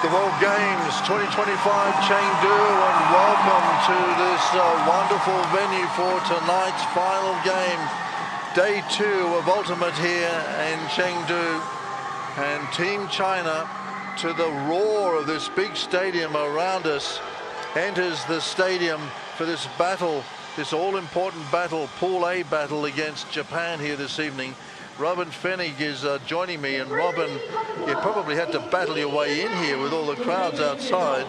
The World Games 2025 Chengdu, and welcome to this wonderful venue for tonight's final game. Day 2 of Ultimate here in Chengdu, and Team China, to the roar of this big stadium around us, enters the stadium for this battle, this all-important battle, Pool A battle against Japan here this evening. Robin Fennig is joining me, and Robin, you probably had to battle your way in here with all the crowds outside.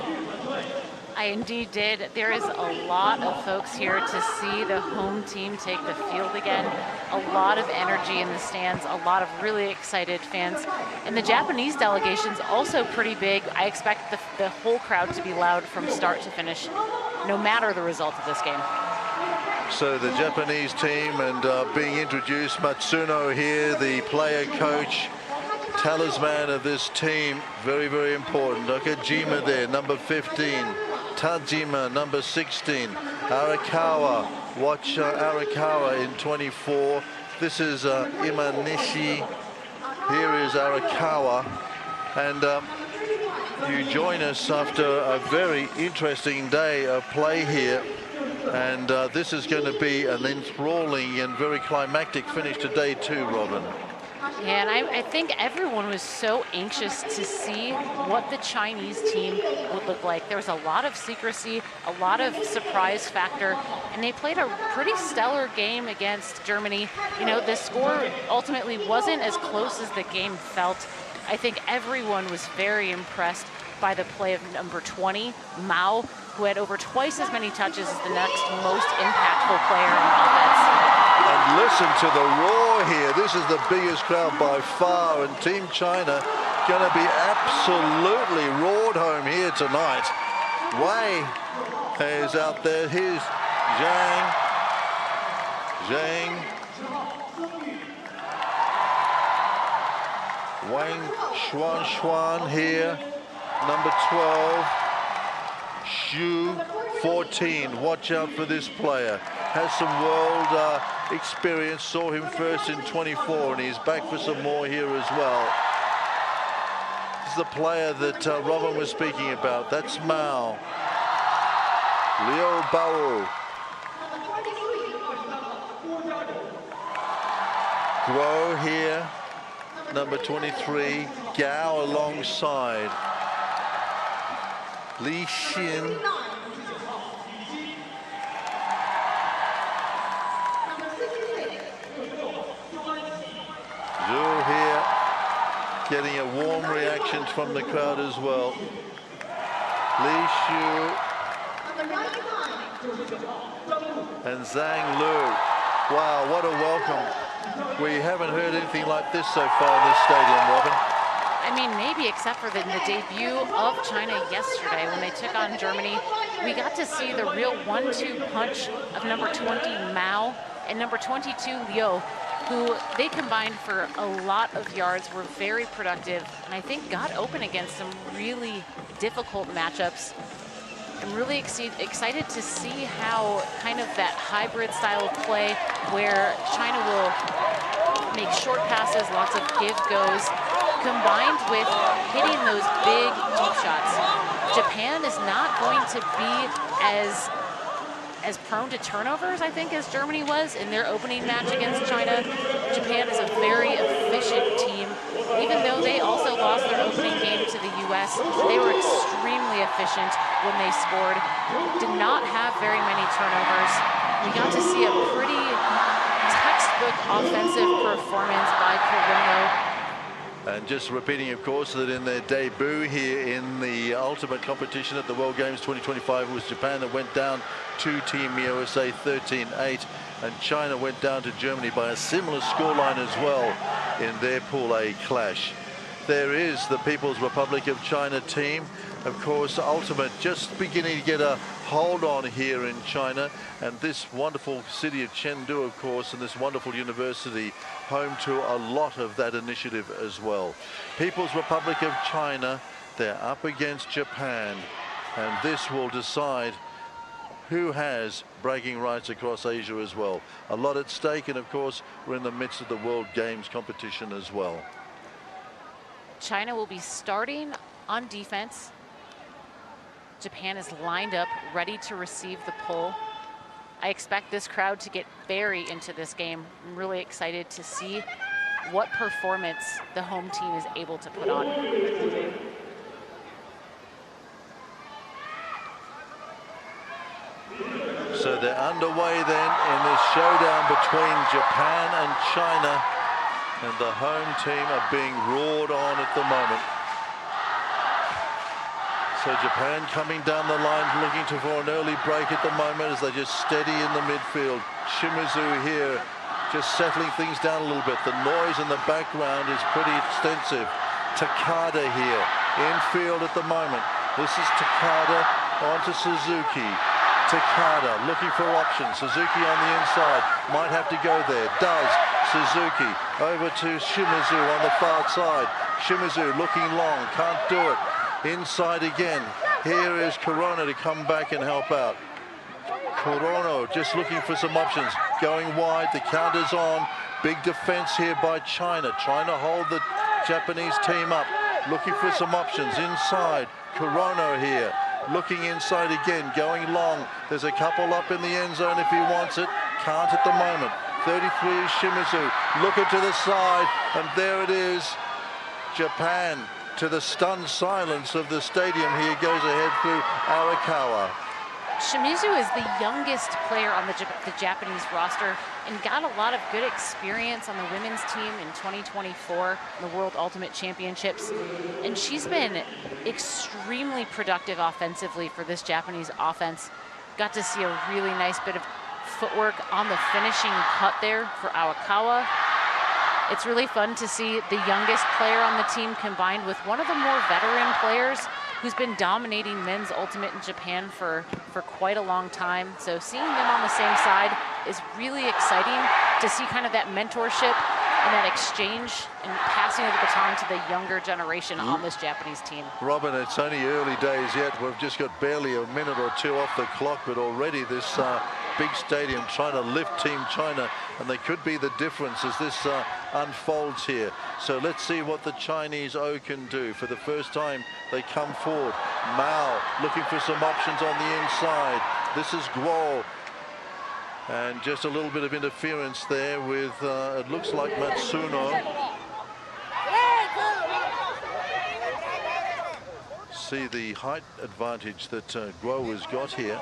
I indeed did. There is a lot of folks here to see the home team take the field again. A lot of energy in the stands, a lot of really excited fans. And the Japanese delegation's also pretty big. I expect the whole crowd to be loud from start to finish, no matter the result of this game. So the Japanese team, and being introduced, Matsuno here, the player coach, talisman of this team, very, very important. Nakajima there, number 15. Tajima, number 16. Arakawa, watch Arakawa in 24. This is Imanishi. Here is Arakawa. And you join us after a very interesting day of play here. And this is going to be an enthralling and very climactic finish to day 2, Robin. Yeah, and I think everyone was so anxious to see what the Chinese team would look like. There was a lot of secrecy, a lot of surprise factor, and they played a pretty stellar game against Germany. You know, the score ultimately wasn't as close as the game felt. I think everyone was very impressed by the play of number 20, Mao, who had over twice as many touches as the next most impactful player in offense. And listen to the roar here. This is the biggest crowd by far, and Team China going to be absolutely roared home here tonight. Wei is out there. Here's Zhang. Wang Xuan here, number 12. Xu, 14. Watch out for this player. Has some world experience. Saw him first in 24, and he's back for some more here as well. This is the player that Robin was speaking about. That's Mao. Liu Bao. Guo here, number 23. Gao alongside. Li Xin. Zhu here, getting a warm reaction from the crowd as well. Li Xu and Zhang Lu. Wow, what a welcome. We haven't heard anything like this so far in this stadium, Robin. I mean, maybe except for the debut of China yesterday when they took on Germany. We got to see the real 1-2 punch of number 20 Mao and number 22 Liu, who they combined for a lot of yards, were very productive, and I think got open against some really difficult matchups. I'm really excited to see how kind of that hybrid style of play where China will make short passes, lots of give-goes, combined with hitting those big deep shots. Japan is not going to be as prone to turnovers, I think, as Germany was in their opening match against China. Japan is a very efficient team. Even though they also lost their opening game to the US, they were extremely efficient when they scored. Did not have very many turnovers. We got to see a pretty textbook offensive performance by Korono. And just repeating, of course, that in their debut here in the ultimate competition at the World Games 2025 was Japan that went down to Team USA 13-8, and China went down to Germany by a similar scoreline as well in their Pool A clash. There is the People's Republic of China team, of course, ultimate just beginning to get a hold on here in China, and this wonderful city of Chengdu, of course, and this wonderful university, home to a lot of that initiative as well. People's Republic of China, they're up against Japan, and this will decide who has bragging rights across Asia as well. A lot at stake, and of course, we're in the midst of the World Games competition as well. China will be starting on defense. Japan is lined up, ready to receive the pull. I expect this crowd to get very into this game. I'm really excited to see what performance the home team is able to put on. So they're underway then in this showdown between Japan and China, and the home team are being roared on at the moment. So Japan coming down the line, looking for an early break at the moment as they just steady in the midfield. Shimizu here just settling things down a little bit. The noise in the background is pretty extensive. Takada here, infield at the moment. This is Takada onto Suzuki. Takada looking for options. Suzuki on the inside, might have to go there. Does. Suzuki over to Shimizu on the far side. Shimizu looking long, can't do it. Inside again. Here is Korono to come back and help out. Korono just looking for some options. Going wide, the counter's on. Big defense here by China, trying to hold the Japanese team up. Looking for some options inside. Korono here, looking inside again, going long. There's a couple up in the end zone if he wants it. Can't at the moment. 33 is Shimizu, looking to the side, and there it is. Japan, to the stunned silence of the stadium, here goes ahead through Arakawa. Shimizu is the youngest player on the Japanese roster and got a lot of good experience on the women's team in 2024 in the World Ultimate Championships. And she's been extremely productive offensively for this Japanese offense. Got to see a really nice bit of footwork on the finishing cut there for Arakawa. It's really fun to see the youngest player on the team combined with one of the more veteran players who's been dominating men's ultimate in Japan for quite a long time. So seeing them on the same side is really exciting to see kind of that mentorship and that exchange and passing of the baton to the younger generation on this Japanese team. Robin, it's only early days yet. We've just got barely a minute or two off the clock, but already this big stadium trying to lift Team China, and they could be the difference as this unfolds here. So let's see what the Chinese O can do. For the first time, they come forward. Mao looking for some options on the inside. This is Guo. And just a little bit of interference there with, it looks like Matsuno. See the height advantage that Guo has got here.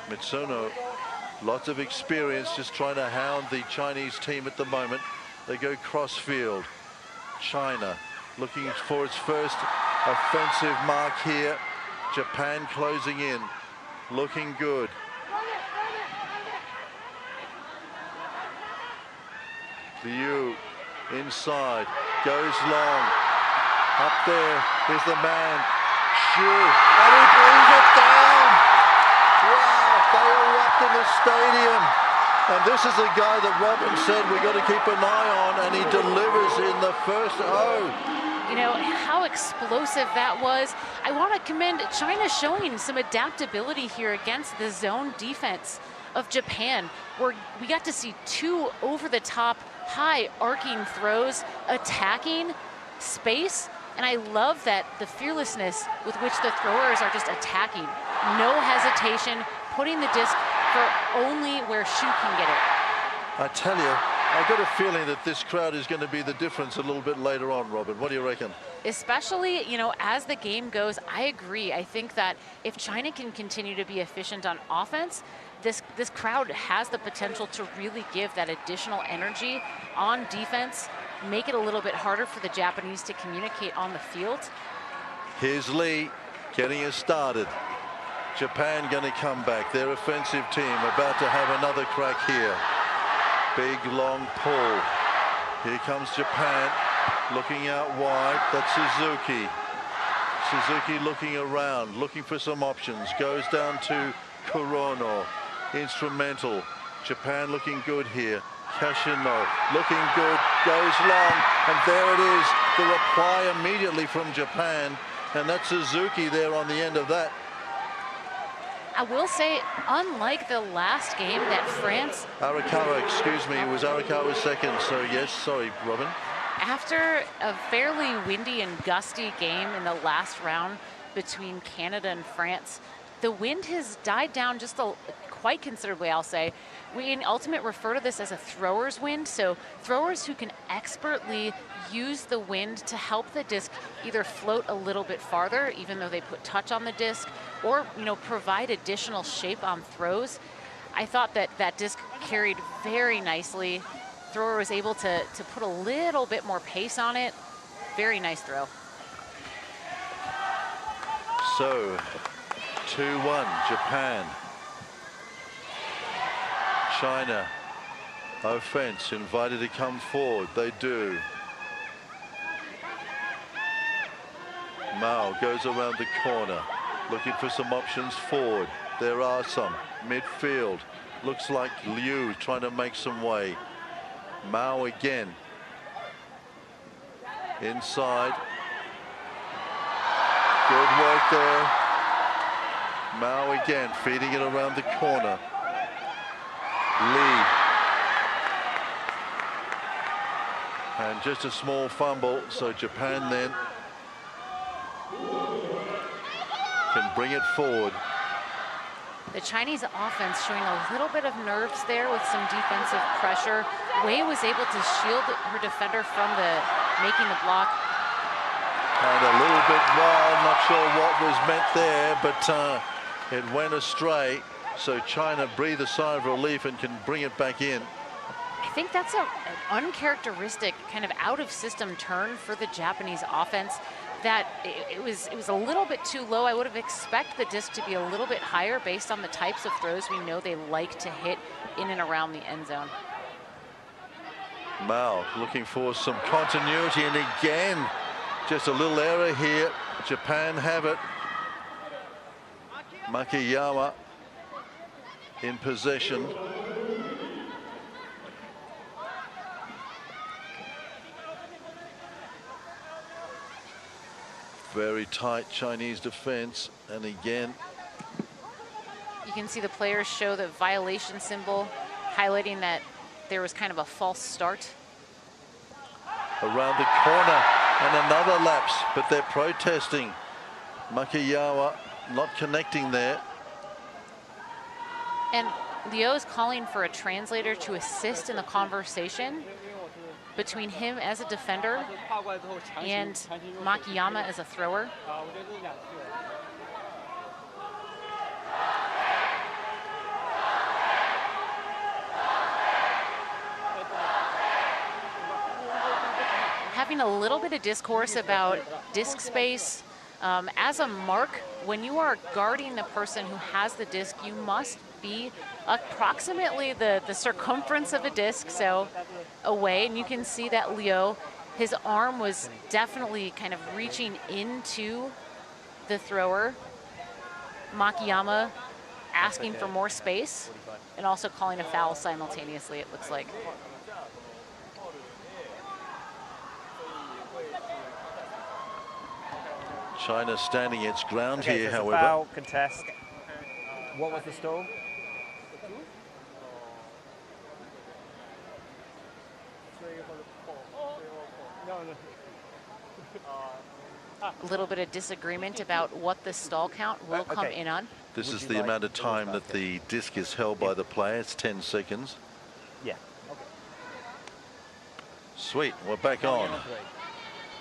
Mitsuno, lots of experience, just trying to hound the Chinese team at the moment. They go crossfield. China looking for its first offensive mark here. Japan closing in, looking good. Liu inside, Goes long. Up there is the man. Shu. And he brings it down. Wow, they erupt in the stadium. And this is the guy that Robin said we got to keep an eye on, and he delivers in the first O. You know, how explosive that was. I want to commend China showing some adaptability here against the zone defense of Japan, where we got to see two over-the-top, high arcing throws, attacking space. And I love that the fearlessness with which the throwers are just attacking. No hesitation, putting the disc for only where Shu can get it. I tell you, I got a feeling that this crowd is going to be the difference a little bit later on, Robin. What do you reckon? Especially, you know, as the game goes, I agree. I think that if China can continue to be efficient on offense, this crowd has the potential to really give that additional energy on defense, make it a little bit harder for the Japanese to communicate on the field. Here's Lee getting us started. Japan going to come back. Their offensive team about to have another crack here. Big long pull. Here comes Japan looking out wide. That's Suzuki. Suzuki looking around, looking for some options. Goes down to Kurono. Instrumental. Japan looking good here. Kashino looking good, goes long, and there it is. The reply immediately from Japan, and that's Suzuki there on the end of that. I will say, unlike the last game that France... Arakawa, excuse me, it was Arakawa's second, so yes, sorry, Robin. After a fairly windy and gusty game in the last round between Canada and France, the wind has died down just quite considerably, I'll say. We in Ultimate refer to this as a thrower's wind, so throwers who can expertly use the wind to help the disc either float a little bit farther, even though they put touch on the disc, or, you know, provide additional shape on throws. I thought that disc carried very nicely. Thrower was able to put a little bit more pace on it. Very nice throw. So, 2-1, Japan. China, offense, invited to come forward. They do. Mao goes around the corner, looking for some options forward. There are some. Midfield. Looks like Liu trying to make some way. Mao again. Inside. Good work there. Mao again, feeding it around the corner. Lee. And just a small fumble, so Japan then can bring it forward. The Chinese offense showing a little bit of nerves there with some defensive pressure. Wei was able to shield her defender from making the block. And a little bit wild, not sure what was meant there, but it went astray. So China breathe a sigh of relief and can bring it back in. I think that's an uncharacteristic kind of out of system turn for the Japanese offense. That it was a little bit too low. I would have expected the disc to be a little bit higher based on the types of throws we know they like to hit in and around the end zone. Mao looking for some continuity, and again, just a little error here. Japan have it. Makiyama in possession. Very tight Chinese defense, and again you can see the players show the violation symbol, highlighting that there was kind of a false start. Around the corner and another lapse, but they're protesting. Makiyama not connecting there. And Liu is calling for a translator to assist in the conversation between him as a defender and Makiyama as a thrower. Having a little bit of discourse about disc space. As a mark, when you are guarding the person who has the disc, you must be approximately the circumference of a disc, so away. And you can see that Liu His arm was definitely kind of reaching into the thrower. Makiyama asking for more space and also calling a foul simultaneously, it looks like. China standing its ground here, so however. Foul, contest. What was the stall? A little bit of disagreement about what the stall count will come in on. This is the amount of time that the disc is held by the player. It's 10 seconds. Yeah. Okay. Sweet, we're back on.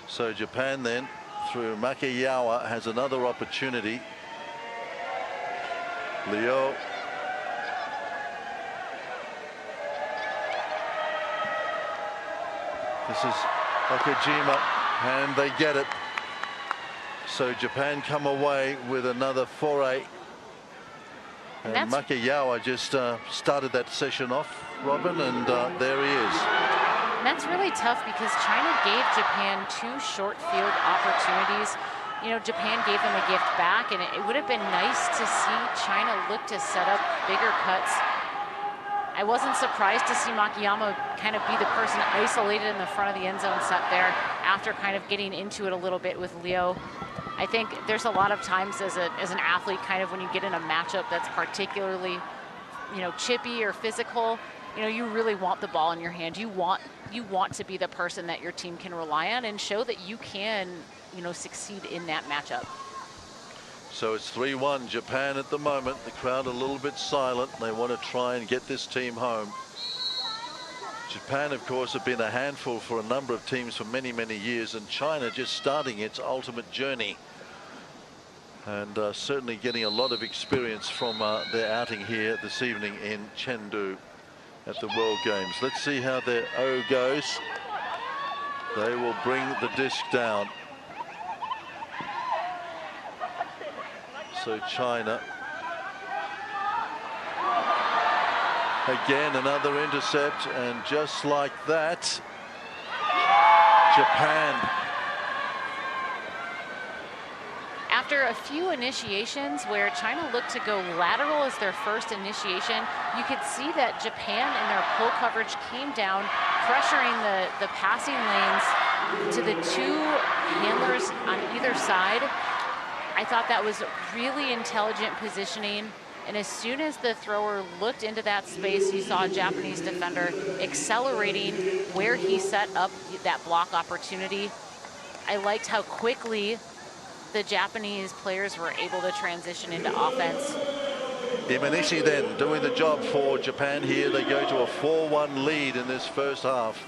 So Japan then, through Makayawa, has another opportunity. Leo. This is Okajima, and they get it. So Japan come away with another foray. And Makayawa just started that session off, Robin, and there he is. And that's really tough because China gave Japan 2 short field opportunities. You know, Japan gave them a gift back, and it would have been nice to see China look to set up bigger cuts. I wasn't surprised to see Makiyama kind of be the person isolated in the front of the end zone set there after kind of getting into it a little bit with Leo. I think there's a lot of times as an athlete, kind of when you get in a matchup that's particularly, you know, chippy or physical, you know, you really want the ball in your hand. You want to be the person that your team can rely on and show that you can, you know, succeed in that matchup. So it's 3-1 Japan at the moment. The crowd a little bit silent. They want to try and get this team home. Japan, of course, have been a handful for a number of teams for many, many years, and China just starting its ultimate journey. And certainly getting a lot of experience from their outing here this evening in Chengdu at the World Games. Let's see how their O goes. They will bring the disc down. So China. Again, another intercept, and just like that, Japan. After a few initiations where China looked to go lateral as their first initiation, you could see that Japan in their pull coverage came down, pressuring the passing lanes to the 2 handlers on either side. I thought that was really intelligent positioning. And as soon as the thrower looked into that space, you saw a Japanese defender accelerating where he set up that block opportunity. I liked how quickly the Japanese players were able to transition into offense. Imanishi then doing the job for Japan here. They go to a 4-1 lead in this first half.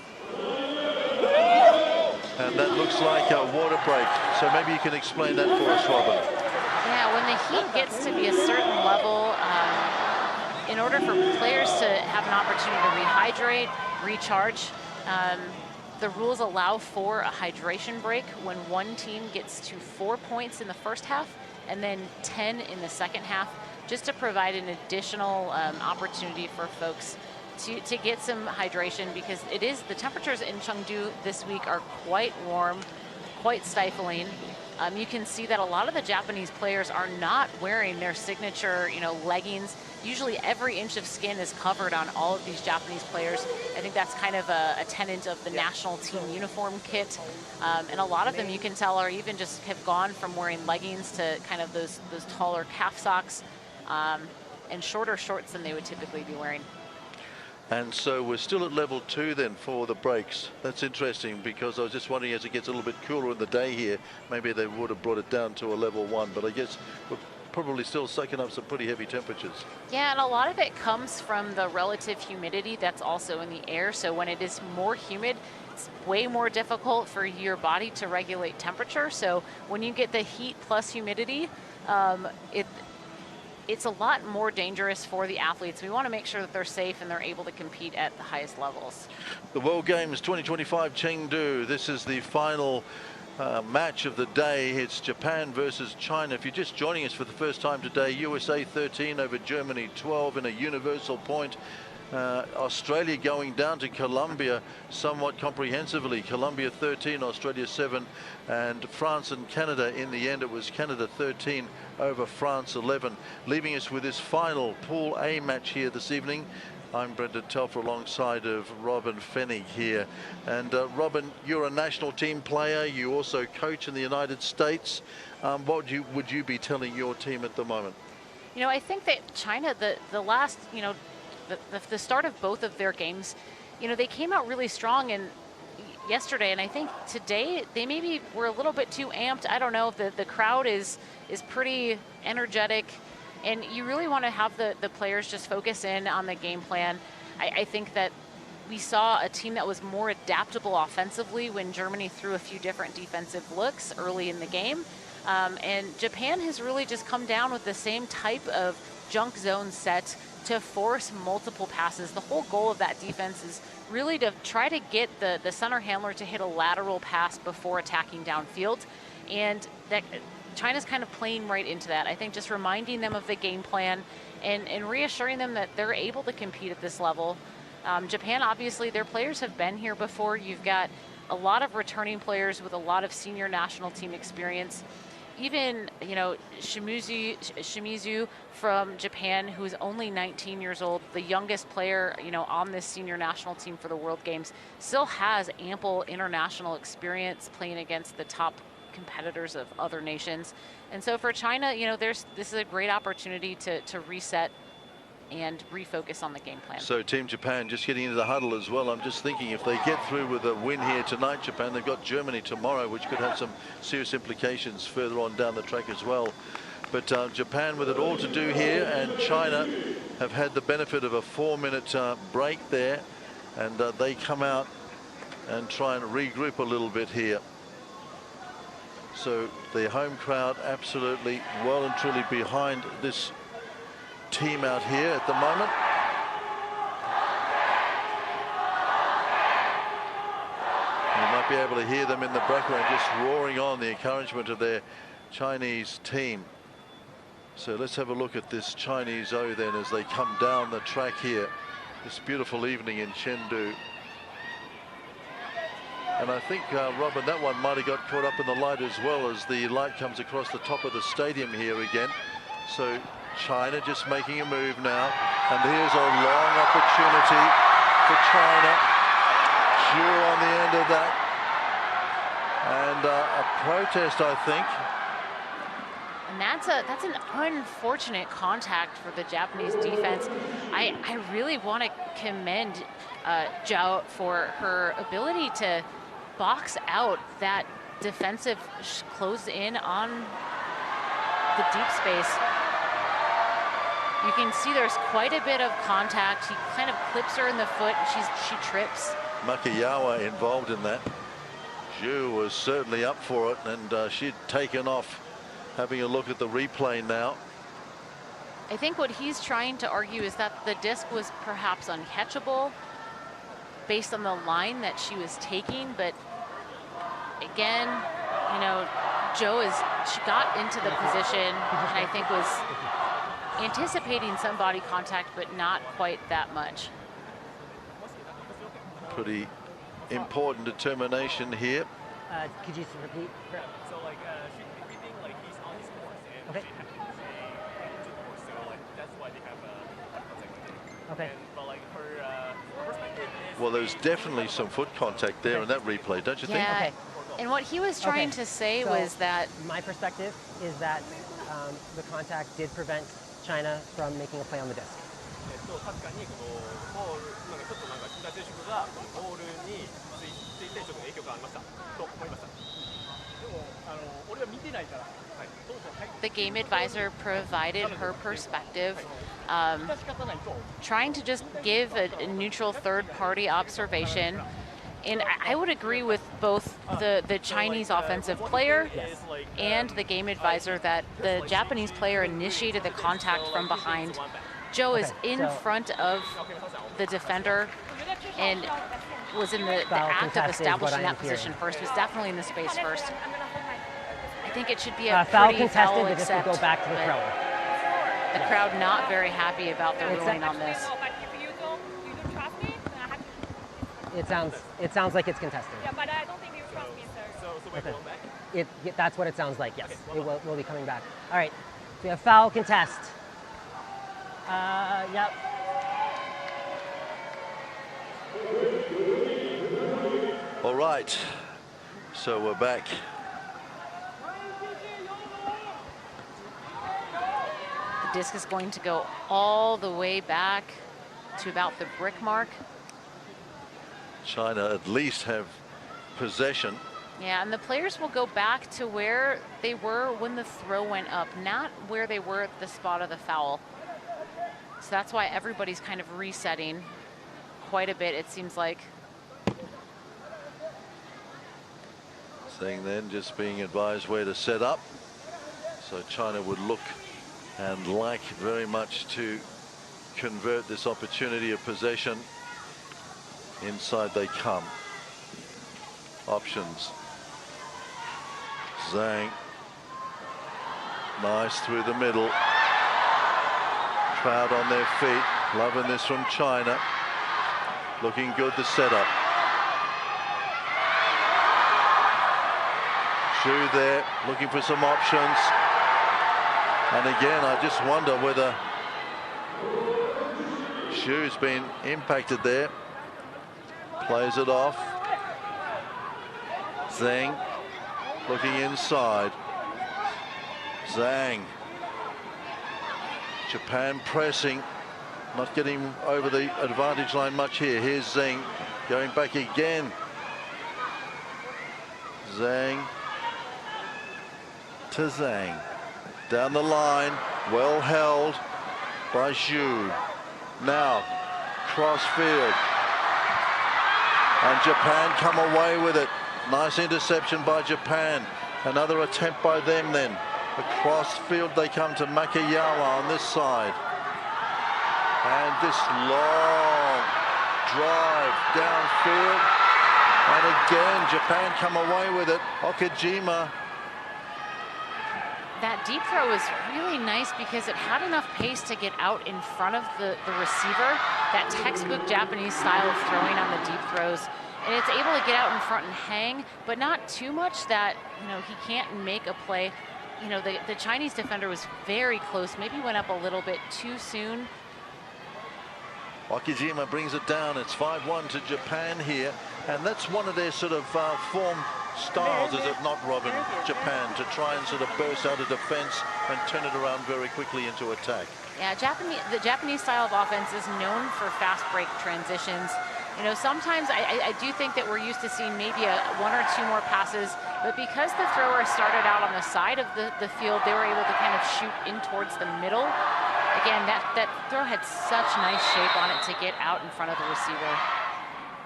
And that looks like a water break. So maybe you can explain that for us, Robin. Yeah, when the heat gets to be a certain level, in order for players to have an opportunity to rehydrate, recharge, the rules allow for a hydration break when one team gets to 4 points in the first half and then 10 in the second half, just to provide an additional opportunity for folks to get some hydration, because the temperatures in Chengdu this week are quite warm, quite stifling. You can see that a lot of the Japanese players are not wearing their signature, you know, leggings. Usually every inch of skin is covered on all of these Japanese players. I think that's kind of a tenet of the national team uniform kit. And a lot of them, you can tell, are even just have gone from wearing leggings to kind of those taller calf socks and shorter shorts than they would typically be wearing. And so we're still at level 2 then for the breaks. That's interesting, because I was just wondering, as it gets a little bit cooler in the day here, maybe they would have brought it down to a level 1, but I guess we're probably still soaking up some pretty heavy temperatures. Yeah, and a lot of it comes from the relative humidity that's also in the air. So when it is more humid, it's way more difficult for your body to regulate temperature. So when you get the heat plus humidity, it's a lot more dangerous for the athletes. We want to make sure that they're safe and they're able to compete at the highest levels. The World Games 2025 Chengdu. This is the final match of the day. It's Japan versus China. If you're just joining us for the first time today, USA 13 over Germany 12 in a universal point. Australia going down to Colombia somewhat comprehensively. Colombia 13, Australia 7, and France and Canada. In the end, it was Canada 13 over France 11, leaving us with this final Pool A match here this evening. I'm Brendan Telfer alongside of Robin Fennig here. And Robin, you're a national team player. You also coach in the United States. What would you be telling your team at the moment? You know, I think that China, the last, you know, the start of both of their games, you know, they came out really strong yesterday, and I think today they maybe were a little bit too amped. I don't know. The crowd is pretty energetic, and you really want to have the players just focus in on the game plan. I think that we saw a team that was more adaptable offensively when Germany threw a few different defensive looks early in the game. And Japan has really just come down with the same type of junk zone set to force multiple passes. The whole goal of that defense is really to try to get the center handler to hit a lateral pass before attacking downfield. And that China's kind of playing right into that. I think just reminding them of the game plan and reassuring them that they're able to compete at this level. Japan, obviously, their players have been here before. You've got a lot of returning players with a lot of senior national team experience. Even, you know, Shimizu from Japan, who is only 19 years old, the youngest player, you know, on this senior national team for the World Games, still has ample international experience playing against the top competitors of other nations. And so for China, you know, this is a great opportunity to reset and refocus on the game plan. So Team Japan just getting into the huddle as well. I'm just thinking if they get through with a win here tonight, Japan, they've got Germany tomorrow, which could have some serious implications further on down the track as well. But Japan with it all to do here, and China have had the benefit of a 4-minute break there, and they come out and try and regroup a little bit here. So the home crowd absolutely well and truly behind this team out here at the moment. You might be able to hear them in the background just roaring on the encouragement of their Chinese team. So let's have a look at this Chinese O then as they come down the track here this beautiful evening in Chengdu. And I think, Robin, that one might have got caught up in the light as well as the light comes across the top of the stadium here again. So China just making a move now, and here's a long opportunity for China. Zhu on the end of that, and a protest, I think. And that's an unfortunate contact for the Japanese defense. I really want to commend Zhao for her ability to box out that defensive close in on the deep space. You can see there's quite a bit of contact. He kind of clips her in the foot, and she trips. Makayawa involved in that. Zhu was certainly up for it, and she'd taken off. Having a look at the replay now. I think what he's trying to argue is that the disc was perhaps uncatchable based on the line that she was taking, but again, you know, she got into the position and I think was anticipating some body contact, but not quite that much. Pretty important determination here. Could you repeat? So like she's repeating like he's on his course and Okay. she has to say into the course, so like that's why they have contact with it. Okay. And, but like her perspective is Well, there's definitely some foot contact there in that replay, don't you think? Yeah, Okay. and what he was trying to say So was that my perspective is that the contact did prevent China from making a play on the disc. 確かにこのボールなんかちょっとなんか木田選手がこのボールについてちょっと影響がありましたと思いました。でも俺は見てないから。はい。そうそうはい。 the game advisor provided her perspective, trying to just give a neutral third-party observation. And I would agree with both the Chinese offensive player and the game advisor that the Japanese player initiated the contact from behind. Zhou is in front of the defender and was in the act of establishing that position first, was definitely in the space first. I think it should be a Foul pretty contested, foul but this will accept, go back to the but thrower. the crowd not very happy about the ruling on this. It sounds like it's contested. Yeah, but I don't think you trust me, sir. So we Okay. go back. That's what it sounds like. Yes, Okay, it will be coming back. All right. So we have foul contest. Yep. All right, so we're back. The disc is going to go all the way back to about the brick mark. China at least have possession. Yeah, and the players will go back to where they were when the throw went up, not where they were at the spot of the foul. So that's why everybody's kind of resetting quite a bit, it seems like. Saying then just being advised where to set up. So China would look and like very much to convert this opportunity of possession. Inside they come. Options. Zhang. Nice through the middle. Crowd on their feet. Loving this from China. Looking good, the setup. Xu there, looking for some options. And again, I just wonder whether Xu's been impacted there. Plays it off. Zhang looking inside. Zhang. Japan pressing, not getting over the advantage line much here. Here's Zhang going back again. Zhang to Zhang. Down the line, well held by Xu. Now, cross field. And Japan come away with it. Nice interception by Japan. Another attempt by them then. Across field they come to Makayama on this side. And this long drive downfield. And again, Japan come away with it. Okajima. That deep throw was really nice because it had enough pace to get out in front of the receiver. That textbook Japanese style of throwing on the deep throws. And it's able to get out in front and hang, but not too much that, you know, he can't make a play. You know, the Chinese defender was very close, maybe went up a little bit too soon. Okajima brings it down. It's 5-1 to Japan here. And that's one of their sort of form styles, is it not, Robin? Japan, to try and sort of burst out of defense and turn it around very quickly into attack. Yeah, the Japanese style of offense is known for fast break transitions. You know, sometimes I do think that we're used to seeing maybe one or two more passes, but because the thrower started out on the side of the field, they were able to kind of shoot in towards the middle. Again, that throw had such nice shape on it to get out in front of the receiver.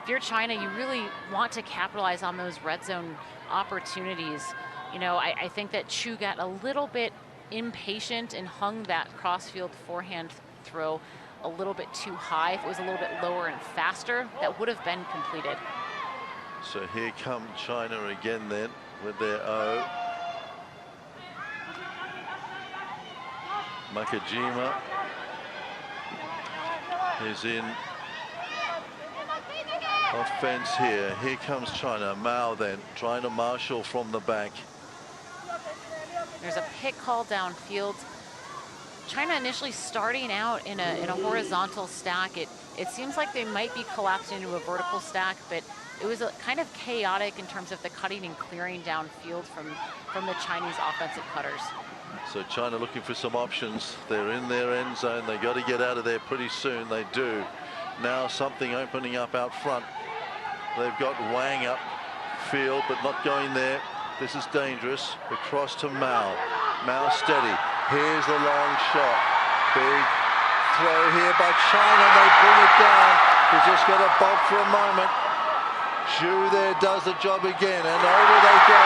If you're China, you really want to capitalize on those red zone opportunities. You know, I think that Xu got a little bit impatient and hung that crossfield forehand throw a little bit too high. If it was a little bit lower and faster, that would have been completed. So here come China again then with their O. Makajima is in offense here. Here comes China. Mao then trying to marshal from the back. There's a pick call downfield. China initially starting out in a horizontal stack. It seems like they might be collapsing into a vertical stack, but it was kind of chaotic in terms of the cutting and clearing downfield from the Chinese offensive cutters. So China looking for some options. They're in their end zone. They got to get out of there pretty soon. They do. Now something opening up out front. They've got Wang up field, but not going there. This is dangerous. Across to Mao. Mao steady. Here's the long shot. Big throw here by China. They bring it down. He's just got to bob for a moment. Xu there does the job again, and over they go.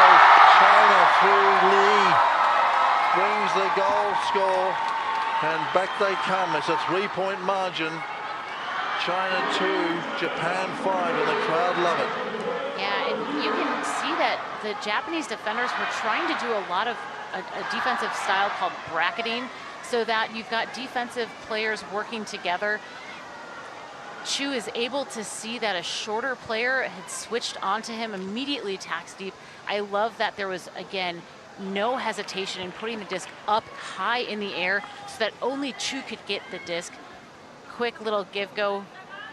China through Li brings the goal score, and back they come. It's a 3-point margin. China 2, Japan 5, and the crowd love it. Yeah, and you can see that the Japanese defenders were trying to do a lot of a defensive style called bracketing, so that you've got defensive players working together Chu is able to see that a shorter player had switched onto him, immediately attacks deep. I love that there was, again, no hesitation in putting the disc up high in the air so that only Chu could get the disc. Quick little give-go.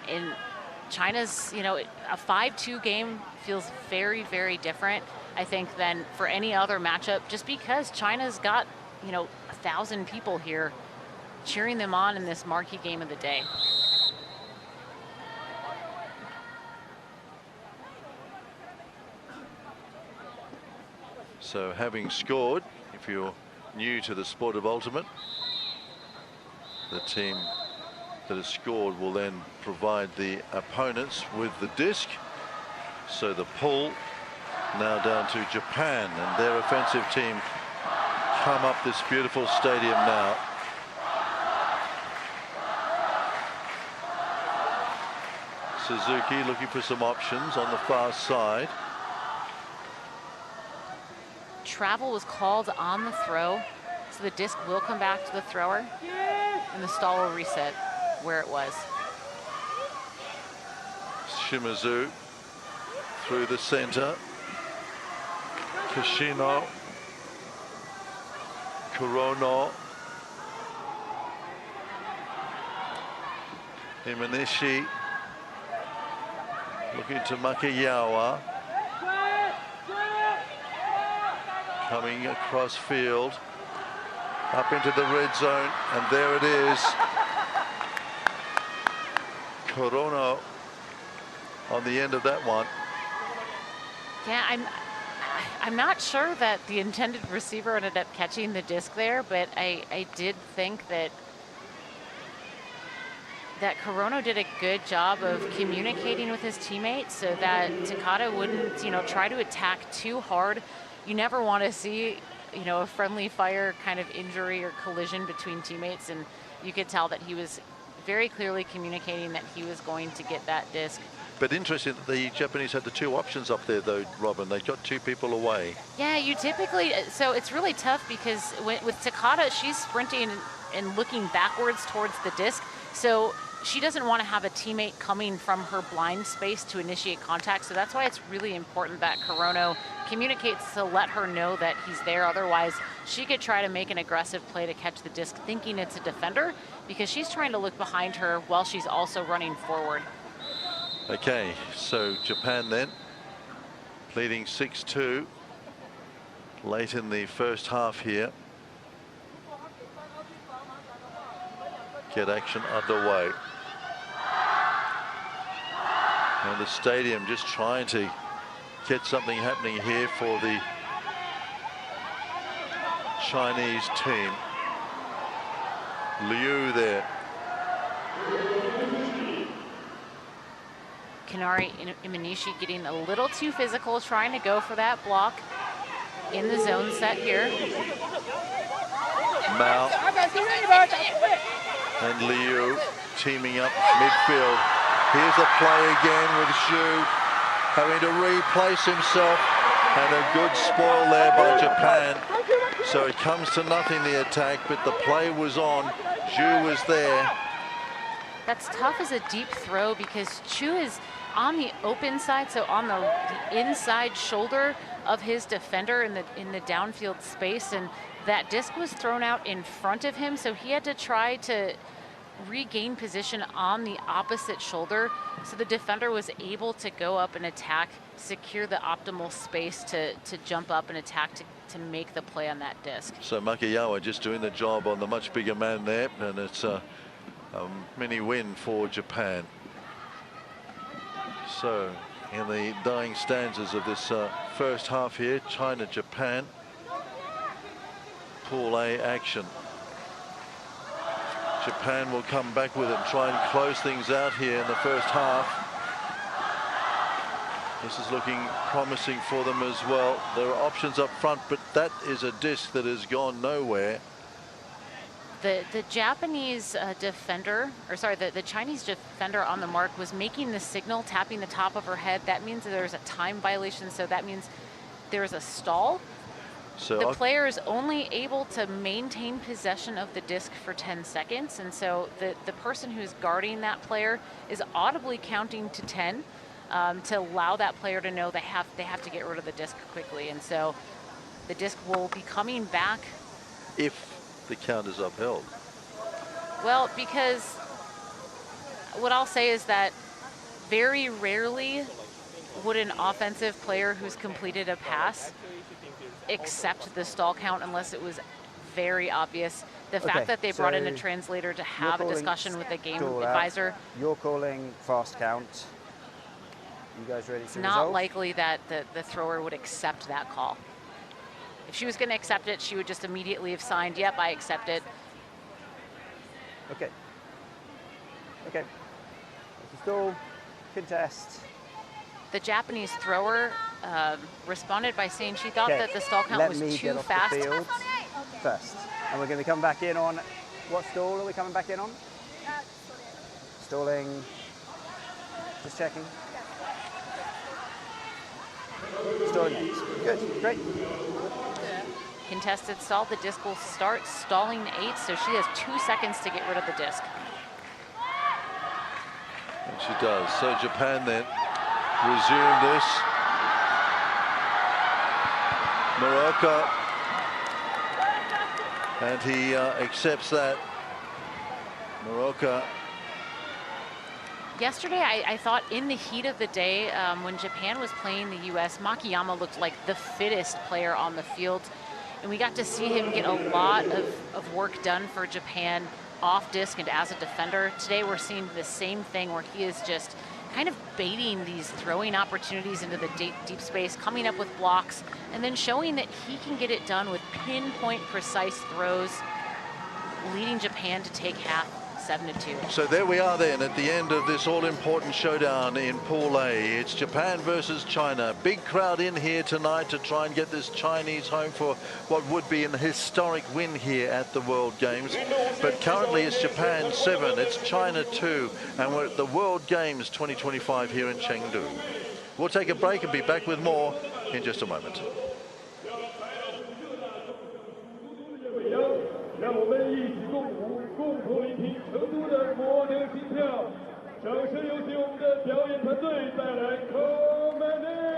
In China's, you know, a 5-2 game feels very, very different, I think, than for any other matchup, just because China's got, you know, 1,000 people here cheering them on in this marquee game of the day. So having scored, if you're new to the sport of ultimate, the team that has scored will then provide the opponents with the disc. So the pull now down to Japan, and their offensive team come up this beautiful stadium now. Suzuki looking for some options on the far side. Travel was called on the throw, so the disc will come back to the thrower, and the stall will reset where it was. Shimizu through the center. Kishino. Kurono. Imanishi looking to Makayawa. Coming across field, up into the red zone, and there it is. Kurono on the end of that one. Yeah, I'm not sure that the intended receiver ended up catching the disc there, but I did think that Kurono did a good job of communicating with his teammates so that Takada wouldn't, you know, try to attack too hard. You never want to see, you know, a friendly fire kind of injury or collision between teammates, and you could tell that he was very clearly communicating that he was going to get that disc. But interesting that the Japanese had the two options up there, though, Robin. They got two people away. Yeah, you typically, so it's really tough because with Takada, she's sprinting and looking backwards towards the disc. So she doesn't want to have a teammate coming from her blind space to initiate contact. So that's why it's really important that Kurono communicates to let her know that he's there. Otherwise, she could try to make an aggressive play to catch the disc thinking it's a defender, because she's trying to look behind her while she's also running forward. Okay, so Japan then leading 6-2 late in the first half here. Get action underway. And the stadium just trying to get something happening here for the Chinese team. Liu there. Kanari Imanishi getting a little too physical, trying to go for that block in the zone set here. Mao and Liu teaming up midfield. Here's a play again with Xu having to replace himself, and a good spoil there by Japan. So it comes to nothing, the attack, but the play was on. Xu was there. That's tough as a deep throw because Chu is on the open side, so on the inside shoulder of his defender in the downfield space, and that disc was thrown out in front of him, so he had to try to regain position on the opposite shoulder, so the defender was able to go up and attack, secure the optimal space to jump up and attack to make the play on that disc. So Makayawa just doing the job on the much bigger man there, and it's a mini win for Japan. So in the dying stanzas of this first half here, China-Japan, Pool A action. Japan will come back with it and try and close things out here in the first half. This is looking promising for them as well. There are options up front, but that is a disc that has gone nowhere. The Japanese defender, or sorry, the Chinese defender on the mark was making the signal, tapping the top of her head. That means that there's a time violation, so that means there's a stall. So the player is only able to maintain possession of the disc for 10 seconds. And so the person who's guarding that player is audibly counting to 10 to allow that player to know they have to get rid of the disc quickly. And so the disc will be coming back. if the count is upheld. Well, because what I'll say is that very rarely would an offensive player who's completed a pass accept the stall count unless it was very obvious. The fact that they brought in a translator to have a discussion with the game advisor. You're calling fast count. You guys ready to It's not likely that the thrower would accept that call. If she was going to accept it, she would just immediately have signed, yep, I accept it. Okay. Okay. It's a stall. Contest. The Japanese thrower responded by saying she thought that the stall count was too fast. First. And we're going to come back in on, what stall are we coming back in on? Stalling. Just checking. Stalling 8. Good, great. Contested stall, the disc will start stalling 8, so she has 2 seconds to get rid of the disc. And she does. So Japan then resume this. Muraoka, and he accepts that. Muraoka. Yesterday, I thought in the heat of the day, when Japan was playing the U.S., Makiyama looked like the fittest player on the field. And we got to see him get a lot of work done for Japan off disc and as a defender. Today, we're seeing the same thing where he is just kind of baiting these throwing opportunities into the deep space, coming up with blocks, and then showing that he can get it done with pinpoint precise throws, leading Japan to take half 7-2. So there we are then at the end of this all-important showdown in Pool A. It's Japan versus China. Big crowd in here tonight to try and get this Chinese home for what would be an historic win here at the World Games. But currently it's Japan 7, it's China 2, and we're at the World Games 2025 here in Chengdu. We'll take a break and be back with more in just a moment. 让我们一起共舞，共同聆听成都的摩登心跳。掌声有请我们的表演团队带来 Commanding。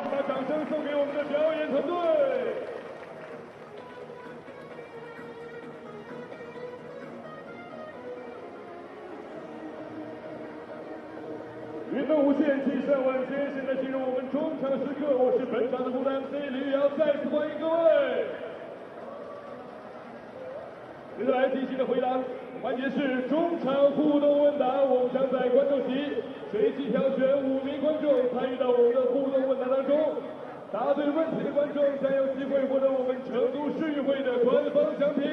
把掌声送给我们的表演团队。运动无限，气势万千。现在进入我们中场时刻，我是本场的湖南 C 李宇瑶，再次欢迎各位。接下来进行的回答环节是中场互动问答，我们将在观众席随机挑选5名观众参与到我们的互动问答当中。答对问题的观众将有机会获得我们成都市运会的官方奖品。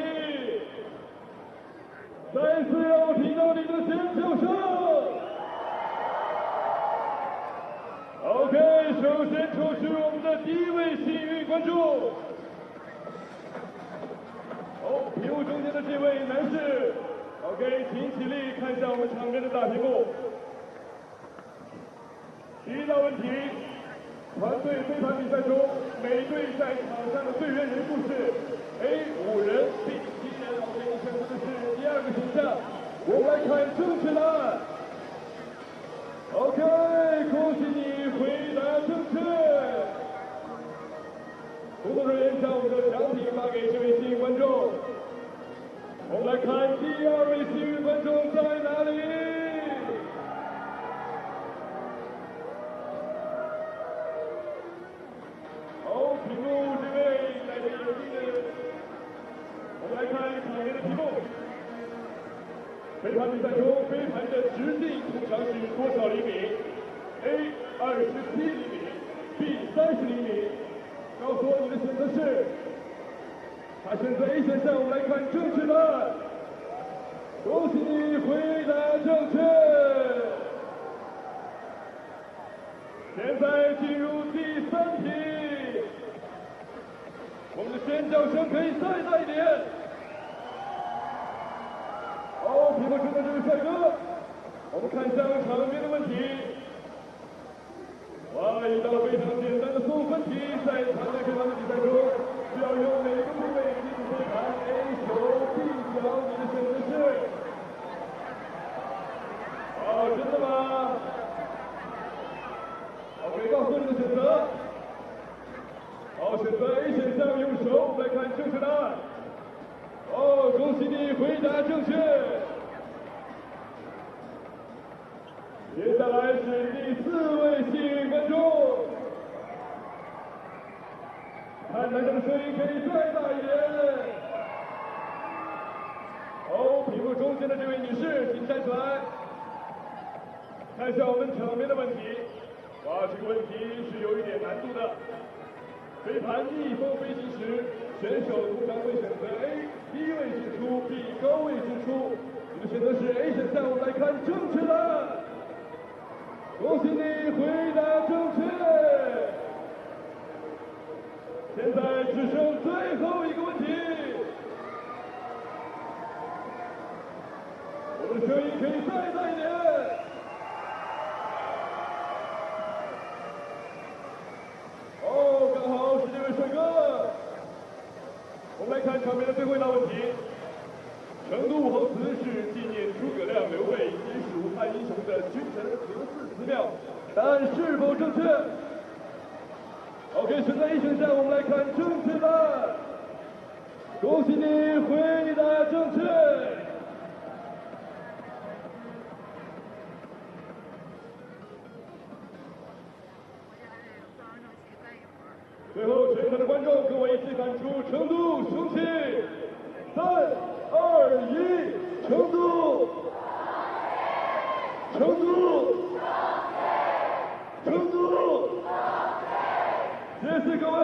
再次让我听到你的尖叫声。OK， 首先抽取我们的第一位幸运观众。屏幕中间的这位男士 ，OK， 请起立看一下我们场边的大屏幕。第一道问题。团队飞盘比赛中，每队在场上的队员人数是 A 5人 ，B 7人。我给你选择的是第2个选项。我们来看正确答案。OK， 恭喜你回答正确。工作人员将我们的奖品发给这位幸运观众。我们来看第2位幸运观众在哪里？屏幕这位戴着眼镜的，我们来看场边的题目。飞盘比赛中，飞盘的直径通常是多少厘米 ？A 27厘米 ，B 30厘米。告诉我你的选择是。他选择 A 选项，我们来看正确答案。恭喜你回答正确。现在进入第3题。我们的尖叫声可以再大一点。好，屏幕中的这位帅哥，我们看向场边的问题。哇，一道非常简单的送分题，在场内飞盘的比赛中，需要用哪个部位击出飞盘 ？A 手 ，B 脚，你的选择是？哦，真的吗 ？OK， 告诉我你的选择。好，选择 A 选项，用手。我们来看正确答案。哦，恭喜你回答正确。接下来是第4位幸运观众。看台上的声音可以再大一点。好，屏幕中间的这位女士，请站出来。看一下我们场边的问题。哇，这个问题是有一点难度的。飞盘逆风飞行时，选手通常会选择 A 低位掷出 ，B 高位掷出。你的选择是 A 选项，我们来看正确答案。恭喜你回答正确。现在只剩最后一个问题。我们的声音可以再大一点。刚好是这位帅哥。我们来看场面的最后一道问题。成都武侯祠是纪念诸葛亮、刘备以及蜀汉英雄的君臣合祀祠庙，答案是否正确 ？OK， 选择 A 选项，我们来看正确答案。恭喜你回答正确。最后，全场的观众跟我一起喊出成都雄起！3、2、1，成都！成都！成都！谢谢各位。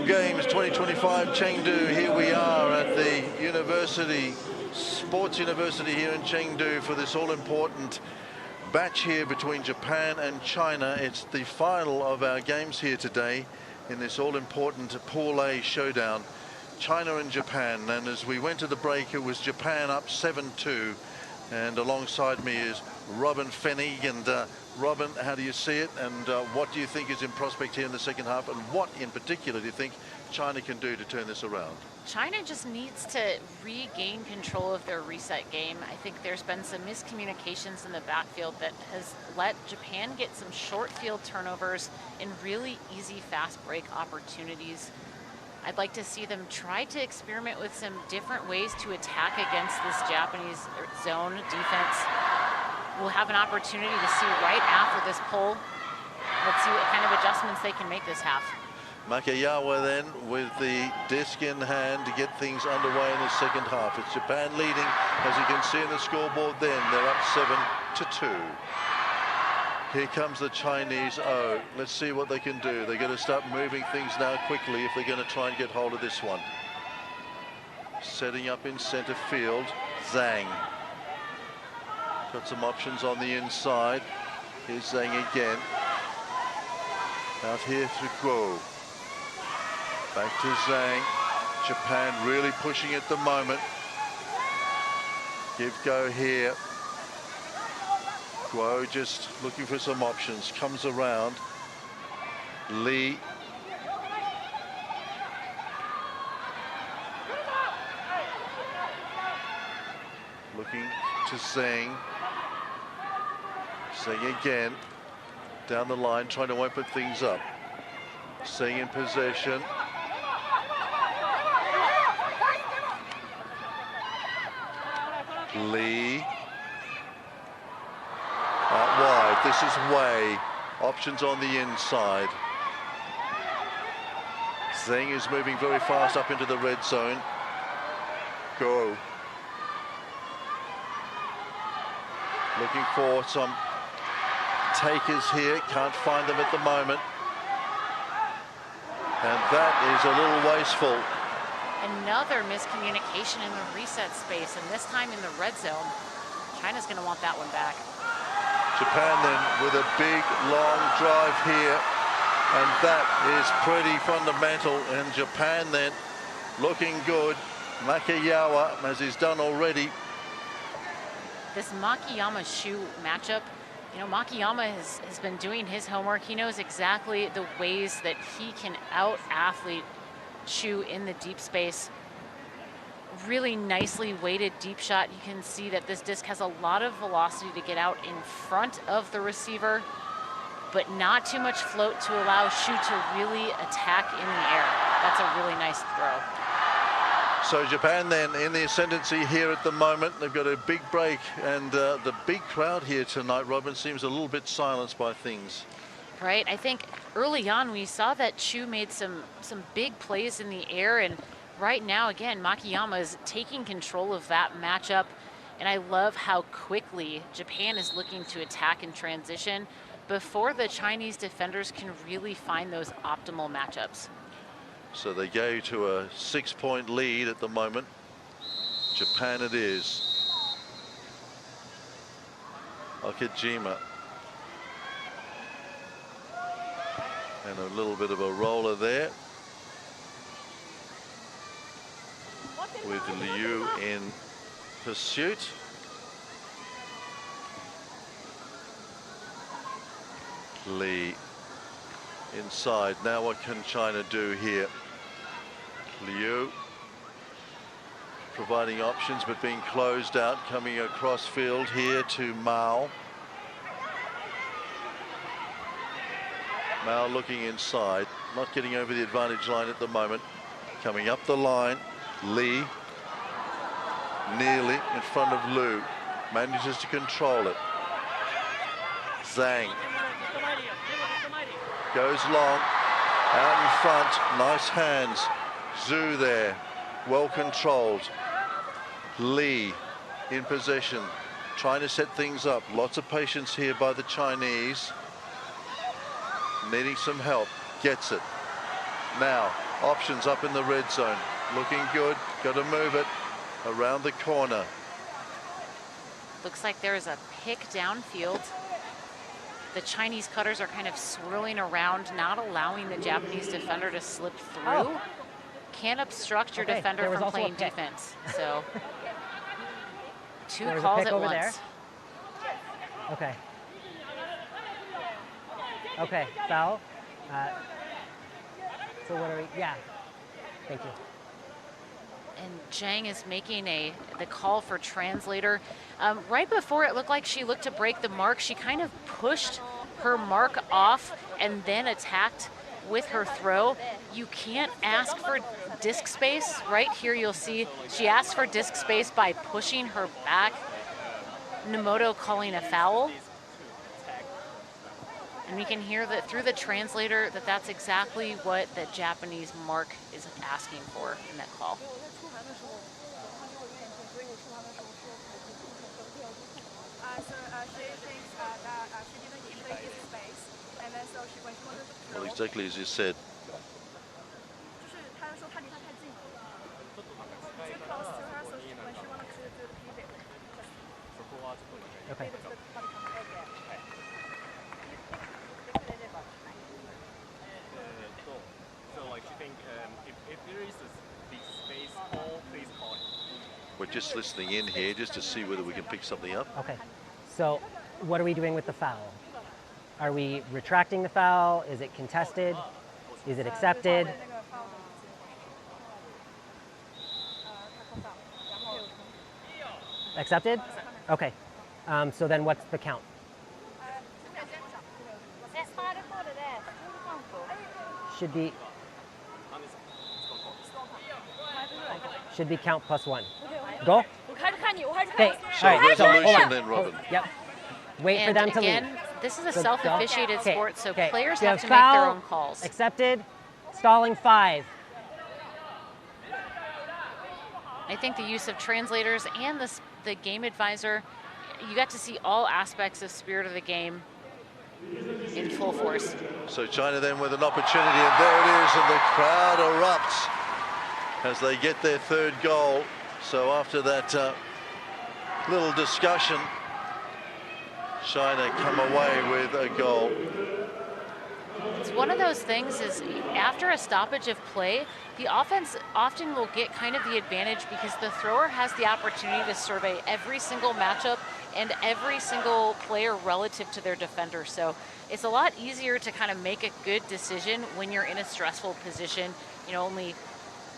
Games 2025 Chengdu. Here we are at the university, Sports University here in Chengdu for this all-important match here between Japan and China. It's the final of our games here today in this all-important Pool A showdown, China and Japan. And as we went to the break, it was Japan up 7-2. And alongside me is Robin Fennig. And Robin, how do you see it? And what do you think is in prospect here in the second half? And what in particular do you think China can do to turn this around? China just needs to regain control of their reset game. I think there's been some miscommunications in the backfield that has let Japan get some short field turnovers and really easy fast break opportunities. I'd like to see them try to experiment with some different ways to attack against this Japanese zone defense. We'll have an opportunity to see right after this pull. Let's see what kind of adjustments they can make this half. Makayawa then with the disc in hand to get things underway in the second half. It's Japan leading, as you can see in the scoreboard then. They're up 7-2. Here comes the Chinese O. Let's see what they can do. They're going to start moving things now quickly if they're going to try and get hold of this one. Setting up in center field, Zhang. Got some options on the inside. Here's Zhang again. Out here to Guo. Back to Zhang. Japan really pushing at the moment. Give go here. Guo just looking for some options. Comes around. Lee. Looking to Zhang. Zhang again. Down the line, trying to open things up. Zhang in possession. Lee. Out wide. This is Wei. Options on the inside. Zhang is moving very fast up into the red zone. Go. Looking for some takers here. Can't find them at the moment. And that is a little wasteful. Another miscommunication in the reset space, and this time in the red zone. China's going to want that one back. Japan then with a big long drive here, and that is pretty fundamental. And Japan then looking good. Makayawa, as he's done already. This Makiyama Shu matchup, you know, Makiyama has been doing his homework. He knows exactly the ways that he can out-athlete Shu in the deep space. Really nicely weighted deep shot. You can see that this disc has a lot of velocity to get out in front of the receiver, but not too much float to allow Shu to really attack in the air. That's a really nice throw. So Japan then in the ascendancy here at the moment. They've got a big break, and the big crowd here tonight, Robin, seems a little bit silenced by things. Right, I think early on we saw that Shu made some big plays in the air, and right now again Makiyama is taking control of that matchup, and I love how quickly Japan is looking to attack in transition before the Chinese defenders can really find those optimal matchups. So they go to a 6-point lead at the moment. Japan it is. Okajima. And a little bit of a roller there. With Liu in pursuit. Lee inside. Now what can China do here? Liu providing options but being closed out, coming across field here to Mao. Mao looking inside, not getting over the advantage line at the moment. Coming up the line, Lee nearly in front of Liu, manages to control it. Zhang goes long, out in front, nice hands. Zhu there, well controlled. Lee in possession, trying to set things up. Lots of patience here by the Chinese. Needing some help, gets it. Now, Options up in the red zone. Looking good. Got to move it around the corner. Looks like there's a pick downfield. The Chinese cutters are kind of swirling around, not allowing the Japanese defender to slip through. Oh. Can't obstruct your Okay, defender there was from also a playing pick. defense. So two There was a calls pick at over once. there. Okay. Okay, foul. So what are we? Yeah. Thank you. And Zhang is making the call for translator. Right before, it looked like she looked to break the mark. She kind of pushed her mark off and then attacked with her throw. You can't ask for disc space. Right here you'll see she asked for disc space by pushing her back. Nemoto calling a foul. And we can hear that through the translator that that's exactly what the Japanese mark is asking for in that call. She thinks that she didn't give the easy space, and then so when she wanted to throw, Well, exactly as you said. 就是她说她离她太近了，too close to her, so when she wanted to do the pivot, Okay. the body contact there. So like you think if there is this space call, please call it. We're just listening in here just to see whether we can pick something up. Okay. So what are we doing with the foul? Are we retracting the foul? Is it contested? Is it accepted? 那个 foul 的字，他扣 foul， 然后 Accepted? Okay. So then what's the count? Should be count plus one. Go? 我开始看你，我开始看 Okay. 你。 So All right, so hold resolution on. then, Robin. Yep. Wait for And them to again, leave. this is a So self-officiated go. sport, so Okay. players You have to make foul, their own calls. Accepted. Stalling 5. I think the use of translators and the game advisor, you got to see all aspects of spirit of the game in full force. So China then with an opportunity, and there it is, and the crowd erupts as they get their third goal. So after that little discussion, China come away with a goal. It's one of those things is after a stoppage of play, the offense often will get kind of the advantage because the thrower has the opportunity to survey every single matchup and every single player relative to their defender. So it's a lot easier to kind of make a good decision when you're in a stressful position, you know, only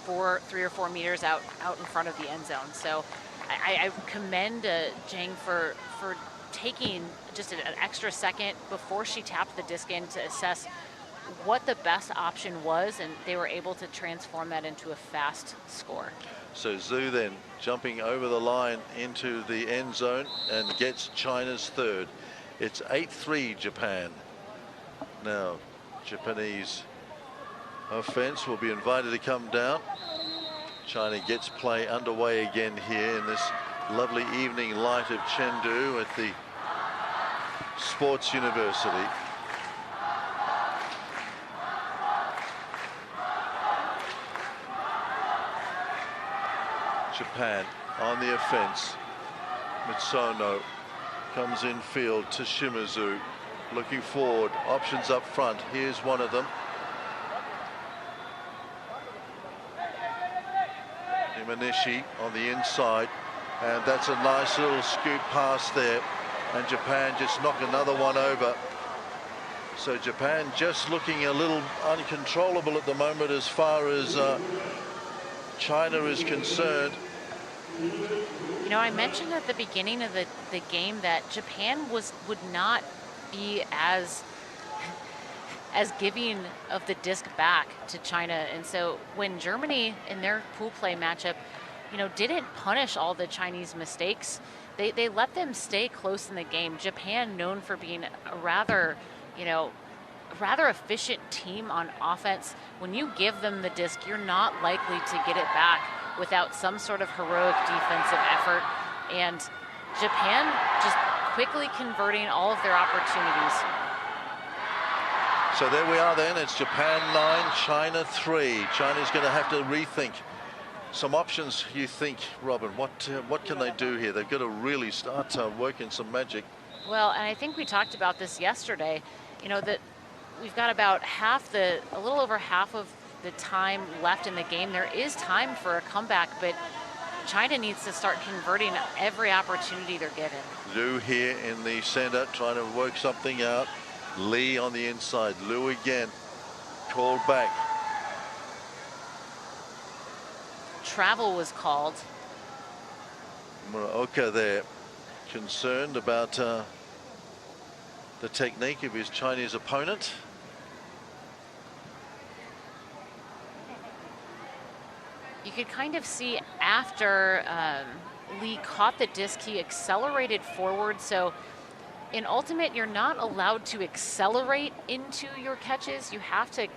3 or 4 meters out in front of the end zone. So I commend Zhang for taking just an extra second before she tapped the disc in to assess what the best option was, and they were able to transform that into a fast score. So Zhu then jumping over the line into the end zone and gets China's third. It's 8-3 Japan. Now Japanese offense will be invited to come down. China gets play underway again here in this lovely evening light of Chengdu at the Sports University. Japan on the offense. Mitsuno comes in field to Shimizu, looking forward, options up front. Here's one of them. Imanishi on the inside, and that's a nice little scoop pass there, and Japan just knock another one over. So Japan just looking a little uncontrollable at the moment as far as China is concerned. You know, I mentioned at the beginning of the game that Japan would not be as giving of the disc back to China. And so when Germany in their pool play matchup, you know, didn't punish all the Chinese mistakes, they let them stay close in the game. Japan, known for being a rather efficient team on offense, when you give them the disc, you're not likely to get it back without some sort of heroic defensive effort. And Japan just quickly converting all of their opportunities. So there we are then. It's Japan 9, China 3. China's going to have to rethink some options, you think, Robin. What can they do here? They've got to really start working some magic. Well, and I think we talked about this yesterday, you know, that we've got about a little over half of the time left in the game. There is time for a comeback, but China needs to start converting every opportunity they're given. Liu here in the center trying to work something out. Lee on the inside. Liu again. Called back. Travel was called. Muraoka there. Concerned about the technique of his Chinese opponent. You could kind of see after Lee caught the disc, he accelerated forward. So in ultimate, you're not allowed to accelerate into your catches. You have to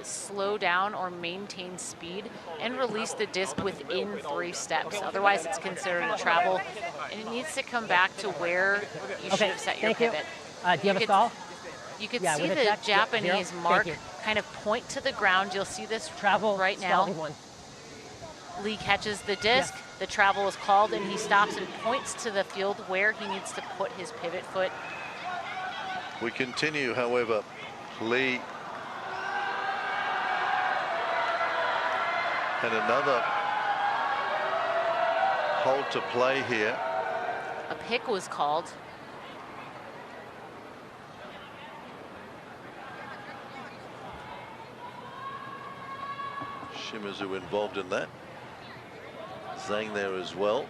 slow down or maintain speed and release the disc within 3 steps. Otherwise, it's considered a travel, and it needs to come back to where you should have set your pivot. Do you have a stall? You could Yeah, see with a the check. Japanese Zero. mark Thank you. kind of point to the ground. You'll see this Travel right now. stalling 1. Lee catches the disc, the travel is called, and he stops and points to the field where he needs to put his pivot foot. We continue, however. Lee and another hold to play here. A pick was called. Shimizu involved in that. Zhang there as well.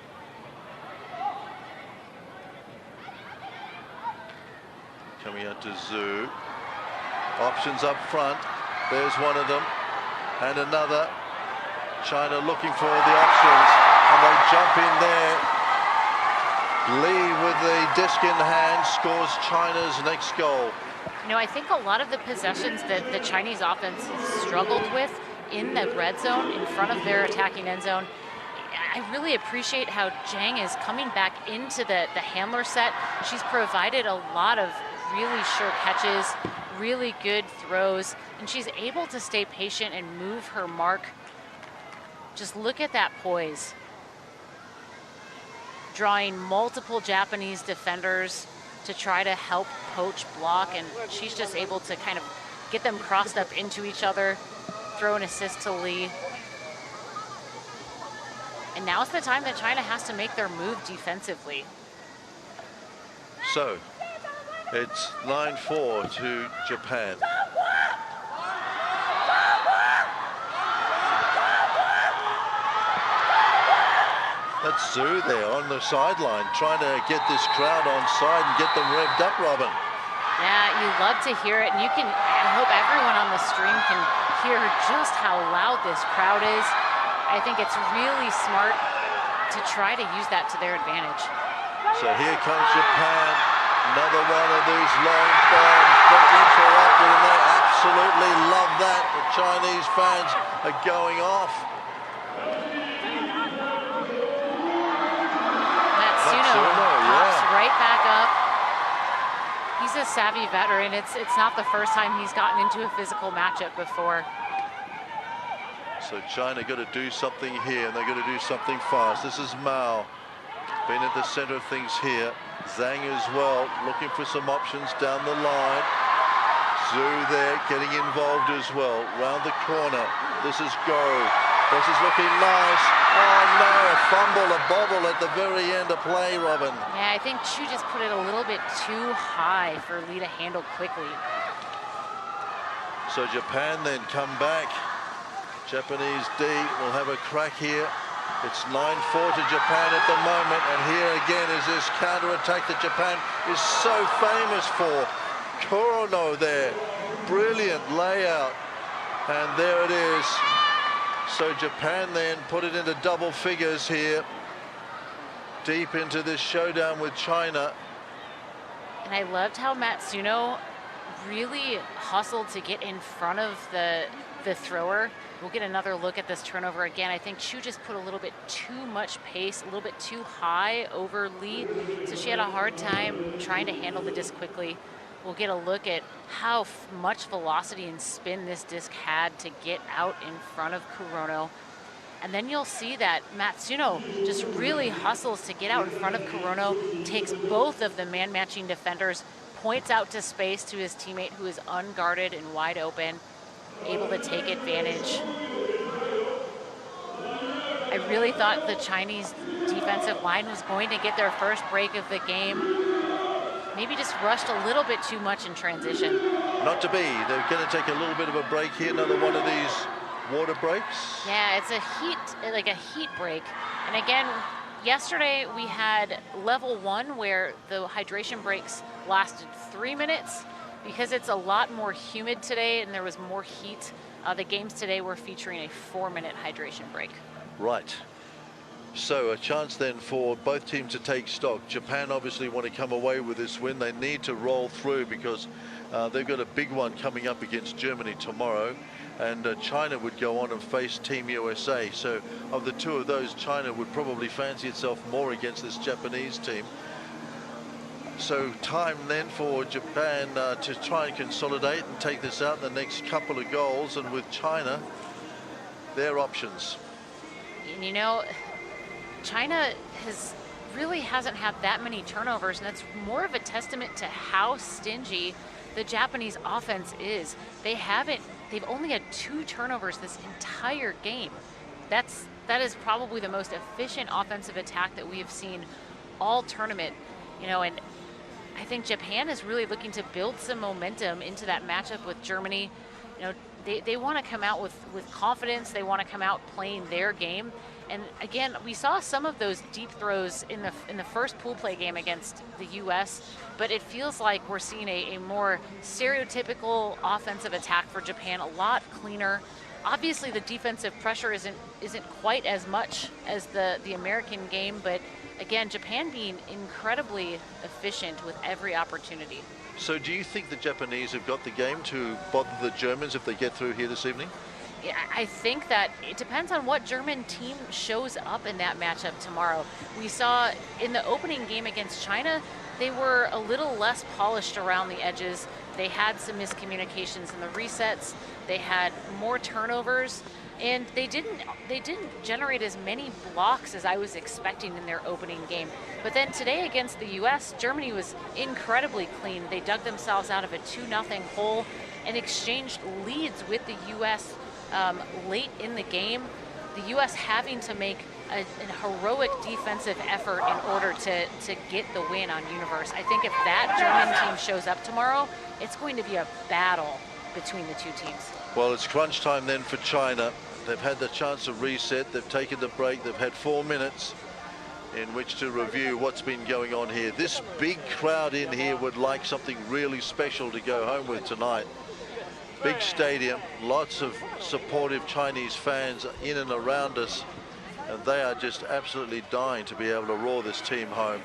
Coming out to Zhu. Options up front. There's one of them. And another. China looking for the options. And they jump in there. Lee with the disc in hand scores China's next goal. You know, I think a lot of the possessions that the Chinese offense has struggled with in the red zone in front of their attacking end zone, I really appreciate how Zhang is coming back into the handler set. She's provided a lot of really sure catches, really good throws, and she's able to stay patient and move her mark. Just look at that poise. Drawing multiple Japanese defenders to try to help poach block, and she's just able to kind of get them crossed up into each other, throw an assist to Lee. And now's the time that China has to make their move defensively. So it's 9-4 to Japan. That's Zhu there on the sideline trying to get this crowd on side and get them revved up, Robin. Yeah, you love to hear it, and I hope everyone on the stream can hear just how loud this crowd is. I think it's really smart to try to use that to their advantage. So here comes Japan. Another one of these long bombs got interrupted, and they absolutely love that. The Chinese fans are going off. Matsuno pops right back up. He's a savvy veteran. It's not the first time he's gotten into a physical matchup before. So China got to do something here, and they're going to do something fast. This is Mao, been at the center of things here. Zhang as well, looking for some options down the line. Zhu there, getting involved as well. Round the corner. This is Go. This is looking nice. Oh no, a fumble, a bobble at the very end of play, Robin. Yeah, I think Chu just put it a little bit too high for Lee to handle quickly. So Japan then come back. Japanese D will have a crack here. It's 9-4 to Japan at the moment, and here again is this counter-attack that Japan is so famous for. Kurono there, brilliant layout, and there it is. So Japan then put it into double figures here, deep into this showdown with China. And I loved how Matsuno really hustled to get in front of the thrower. We'll get another look at this turnover again. I think Chu just put a little bit too much pace, a little bit too high over Lee, so she had a hard time trying to handle the disc quickly. we'll get a look at how much velocity and spin this disc had to get out in front of Kurono. And then you'll see that Matsuno just really hustles to get out in front of Kurono, takes both of the man-matching defenders, points out to space to his teammate who is unguarded and wide open, able to take advantage. I really thought the Chinese defensive line was going to get their first break of the game. Maybe just rushed a little bit too much in transition. Not to be. They're going to take a little bit of a break here. Another one of these water breaks. Yeah, it's a heat break. And again, yesterday we had level 1 where the hydration breaks lasted 3 minutes. Because it's a lot more humid today and there was more heat, the games today were featuring a 4-minute hydration break. Right. So a chance then for both teams to take stock. Japan obviously want to come away with this win. They need to roll through because they've got a big one coming up against Germany tomorrow. And China would go on and face Team USA. So of the two of those, China would probably fancy itself more against this Japanese team. So time then for Japan to try and consolidate and take this out in the next couple of goals. And with China, their options. And you know, China really hasn't had that many turnovers, and that's more of a testament to how stingy the Japanese offense is. They've only had 2 turnovers this entire game. That is probably the most efficient offensive attack that we have seen all tournament. You know, and I think Japan is really looking to build some momentum into that matchup with Germany. You know, they want to come out with confidence. They want to come out playing their game. And again, we saw some of those deep throws in the first pool play game against the U.S., but it feels like we're seeing a more stereotypical offensive attack for Japan, a lot cleaner. Obviously, the defensive pressure isn't quite as much as the American game, but again, Japan being incredibly efficient with every opportunity. So do you think the Japanese have got the game to bother the Germans if they get through here this evening? Yeah, I think that it depends on what German team shows up in that matchup tomorrow. We saw in the opening game against China, they were a little less polished around the edges. They had some miscommunications in the resets. They had more turnovers, and they didn't generate as many blocks as I was expecting in their opening game. But then today against the U.S., Germany was incredibly clean. They dug themselves out of a 2-0 hole and exchanged leads with the U.S. Late in the game. The U.S. having to make a heroic defensive effort in order to get the win on Universe. I think if that German team shows up tomorrow, it's going to be a battle between the two teams. Well, it's crunch time then for China. They've had the chance to reset. They've taken the break. They've had 4 minutes in which to review what's been going on here. This big crowd in here would like something really special to go home with tonight. Big stadium, lots of supportive Chinese fans in and around us, and they are just absolutely dying to be able to roar this team home.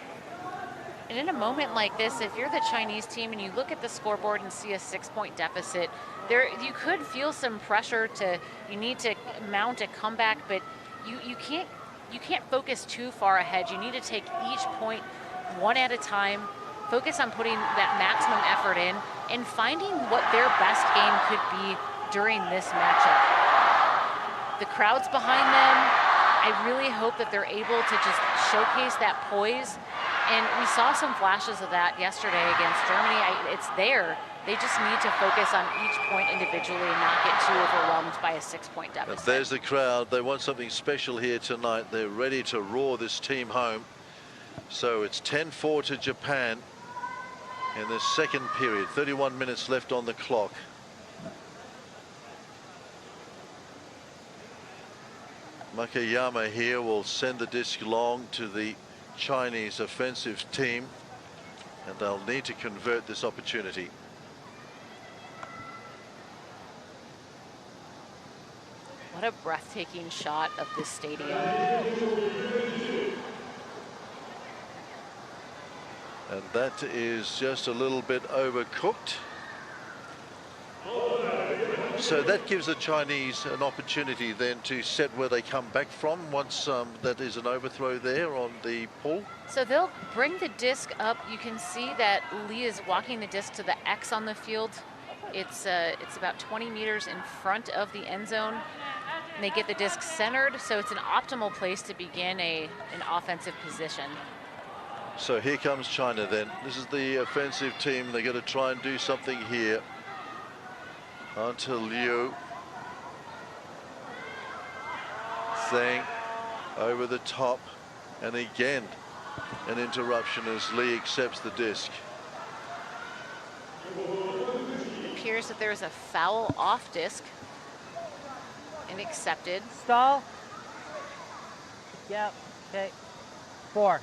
And in a moment like this, if you're the Chinese team and you look at the scoreboard and see a 6-point deficit, you could feel some pressure you need to mount a comeback, but you can't focus too far ahead. You need to take each point one at a time, focus on putting that maximum effort in and finding what their best game could be during this matchup. The crowd's behind them. I really hope that they're able to just showcase that poise. And we saw some flashes of that yesterday against Germany. It's there. They just need to focus on each point individually and not get too overwhelmed by a 6-point deficit. There's the crowd. They want something special here tonight. They're ready to roar this team home. So it's 10-4 to Japan in the second period. 31 minutes left on the clock. Makayama here will send the disc long to the Chinese offensive team, and they'll need to convert this opportunity. What a breathtaking shot of this stadium. And that is just a little bit overcooked. So that gives the Chinese an opportunity then to set where they come back from once that is an overthrow there on the pull. So they'll bring the disc up. You can see that Lee is walking the disc to the X on the field. It's about 20 meters in front of the end zone. And they get the disc centered, so it's an optimal place to begin an offensive position. So here comes China then. This is the offensive team. They're going to try and do something here. Until Liu. Zhang over the top. And again, an interruption as Lee accepts the disc. It appears that there's a foul off disc and accepted. Stall. Yep. Okay. 4.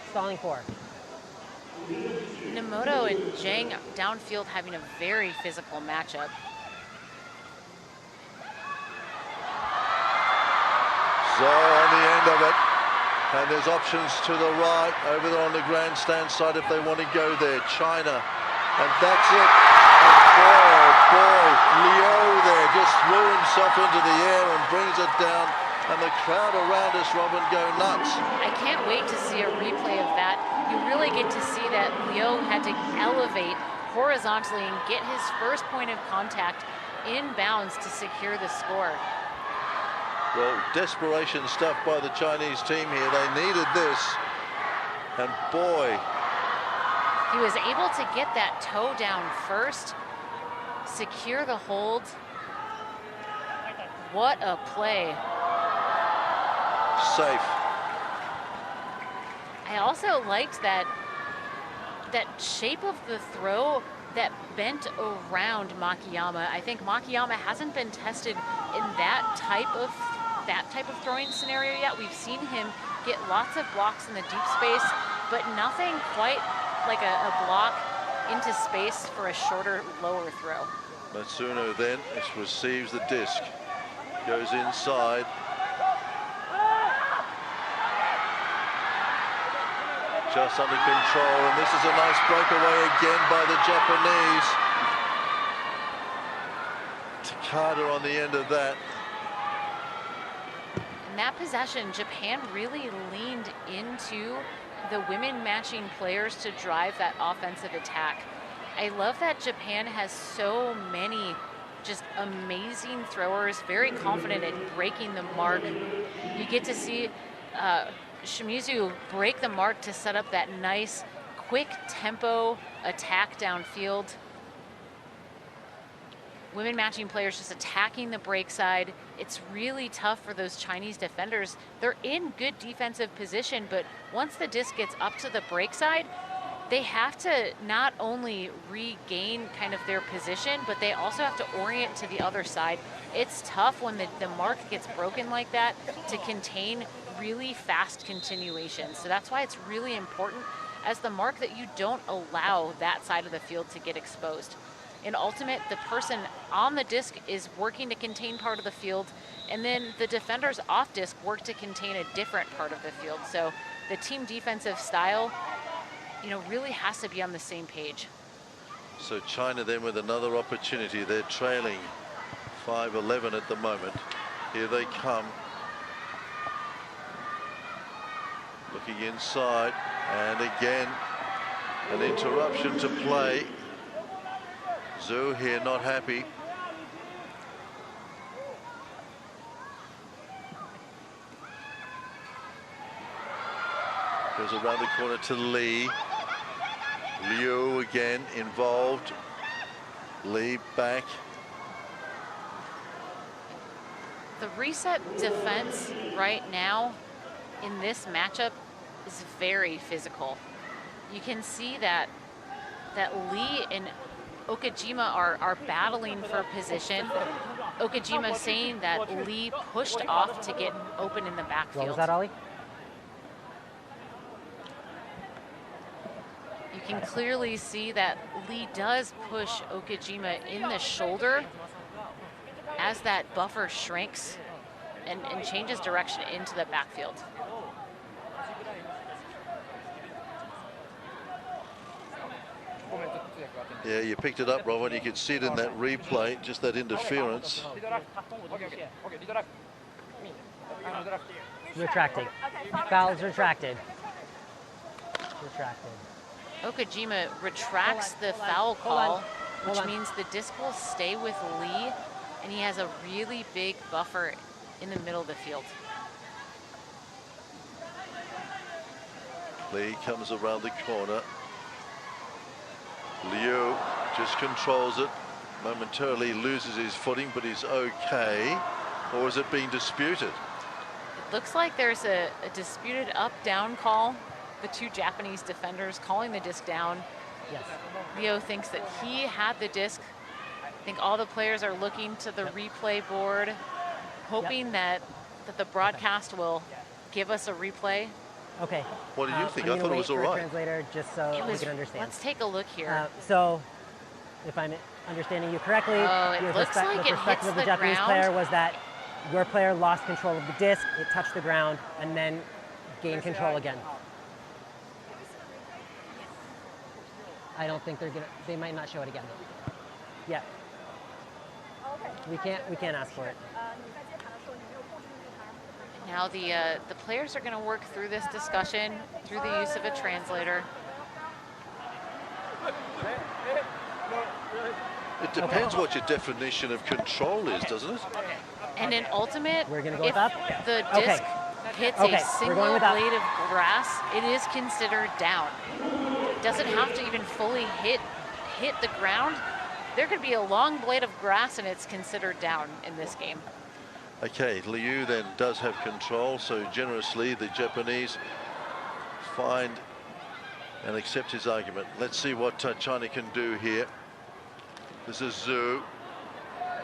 Stalling 4. Nemoto and Zhang downfield having a very physical matchup. So on the end of it. And there's options to the right over there on the grandstand side if they want to go there. China. And that's it. And boy, Liu there just threw himself into the air and brings it down. And the crowd around us, Robin, go nuts. I can't wait to see a replay of that. You really get to see that Liu had to elevate horizontally and get his first point of contact inbounds to secure the score. Well, desperation stuff by the Chinese team here. They needed this. And boy. He was able to get that toe down first, secure the hold. What a play. Safe. I also liked that shape of the throw that bent around Makiyama. I think Makiyama hasn't been tested in that type of throwing scenario yet. We've seen him get lots of blocks in the deep space, but nothing quite like a block into space for a shorter, lower throw. Matsuno then receives the disc, goes inside. Just under control, and this is a nice breakaway again by the Japanese. Takada on the end of that. In that possession, Japan really leaned into the women matching players to drive that offensive attack. I love that Japan has so many just amazing throwers, very confident at breaking the mark. You get to see Shimizu break the mark to set up that nice, quick tempo attack downfield. Women matching players just attacking the break side. It's really tough for those Chinese defenders. They're in good defensive position, but once the disc gets up to the break side, they have to not only regain kind of their position, but they also have to orient to the other side. It's tough when the mark gets broken like that to contain really fast continuation. So that's why it's really important as the mark that you don't allow that side of the field to get exposed. In ultimate, the person on the disc is working to contain part of the field, and then the defenders off disc work to contain a different part of the field. So the team defensive style, really has to be on the same page. So China then with another opportunity. They're trailing 5-11 at the moment. Here they come. Looking inside, and again an interruption to play. Zhou here not happy. Goes around the corner to Lee. Liu again involved. Lee back. The reset defense right now in this matchup is very physical. You can see that Lee and Okajima are battling for position. Okajima saying that Lee pushed off to get open in the backfield. What was that, Ollie? You can clearly see that Lee does push Okajima in the shoulder as that buffer shrinks and changes direction into the backfield. Yeah, you picked it up, Robin. You could see it in that replay, just that interference. Retracting. Foul's retracted. Retracted. Okajima retracts the foul call, which means the disc will stay with Lee, and he has a really big buffer in the middle of the field. Lee comes around the corner. Liu just controls it, momentarily loses his footing, but he's okay. Or is it being disputed? It looks like there's a disputed up-down call. The two Japanese defenders calling the disc down. Yes. Leo thinks that he had the disc. I think all the players are looking to the replay board, hoping that the broadcast will give us a replay. Okay. What do you think? I I'm thought it was all right. Translator, just so we can understand. Let's take a look here. So, if I'm understanding you correctly, it your looks like the it perspective hits of the the Japanese ground. player was that your player lost control of the disc, it touched the ground, and then gained control again. I don't think they might not show it again. Yeah. We can't ask for it. Now the players are going to work through this discussion through the use of a translator. It depends what your definition of control is, doesn't it? And in ultimate, We're gonna go if with up? the disc hits a single going with up. blade of grass, it is considered down. It doesn't have to even fully hit the ground. There could be a long blade of grass and it's considered down in this game. Okay, Liu then does have control, so generously the Japanese find and accept his argument. Let's see what China can do here. This is Zhu.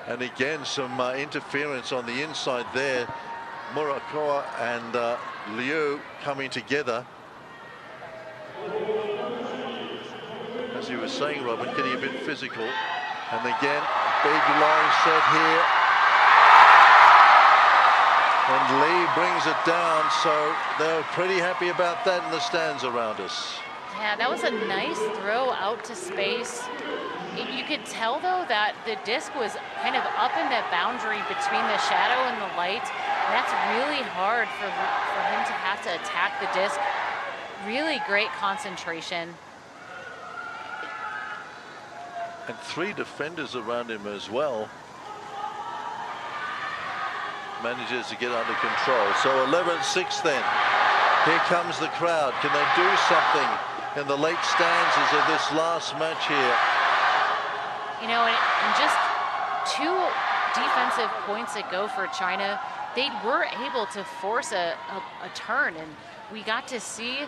And again, some interference on the inside there. Murakoa and Liu coming together. As he was saying, Robin, getting a bit physical. And again, big long set here. And Lee brings it down, so they're pretty happy about that in the stands around us. Yeah, that was a nice throw out to space. You could tell, though, that the disc was kind of up in that boundary between the shadow and the light. And that's really hard for him to have to attack the disc. Really great concentration. And three defenders around him as well. Manages to get under control. So 11-6 then. Here comes the crowd. Can they do something in the late stanzas of this last match here? You know, and just 2 defensive points ago for China, they were able to force a turn, and we got to see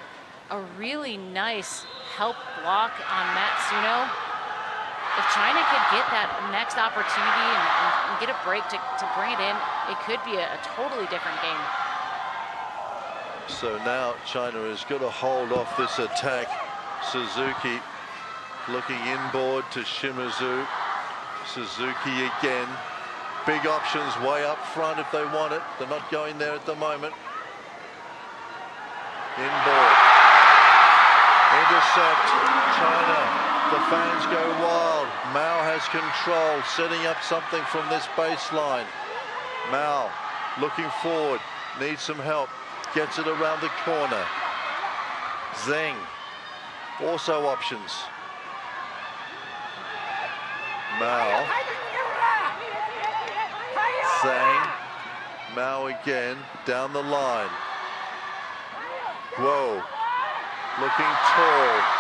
a really nice help block on Matsuno. If China could get that next opportunity and get a break to bring it in, it could be a totally different game. So now China has got to hold off this attack. Suzuki looking inboard to Shimizu. Suzuki again. Big options way up front if they want it. They're not going there at the moment. Inboard. Intercept. China. The fans go wild. Mao has control, setting up something from this baseline. Mao looking forward, needs some help, gets it around the corner. Zheng, also options. Mao. Zheng. Mao again, down the line. Whoa, looking tall.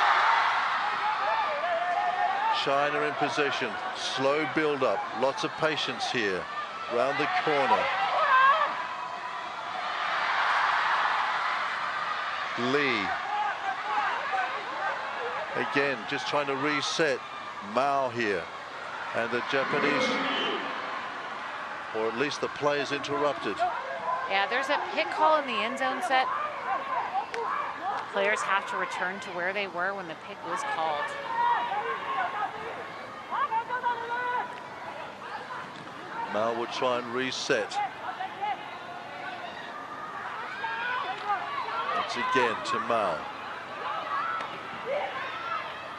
China in possession, slow build up, lots of patience here, round the corner. Lee. Again, just trying to reset. Mao here. And the Japanese, or at least the players interrupted. Yeah, there's a pick call in the end zone set. Players have to return to where they were when the pick was called. Mao will try and reset. Once again to Mao.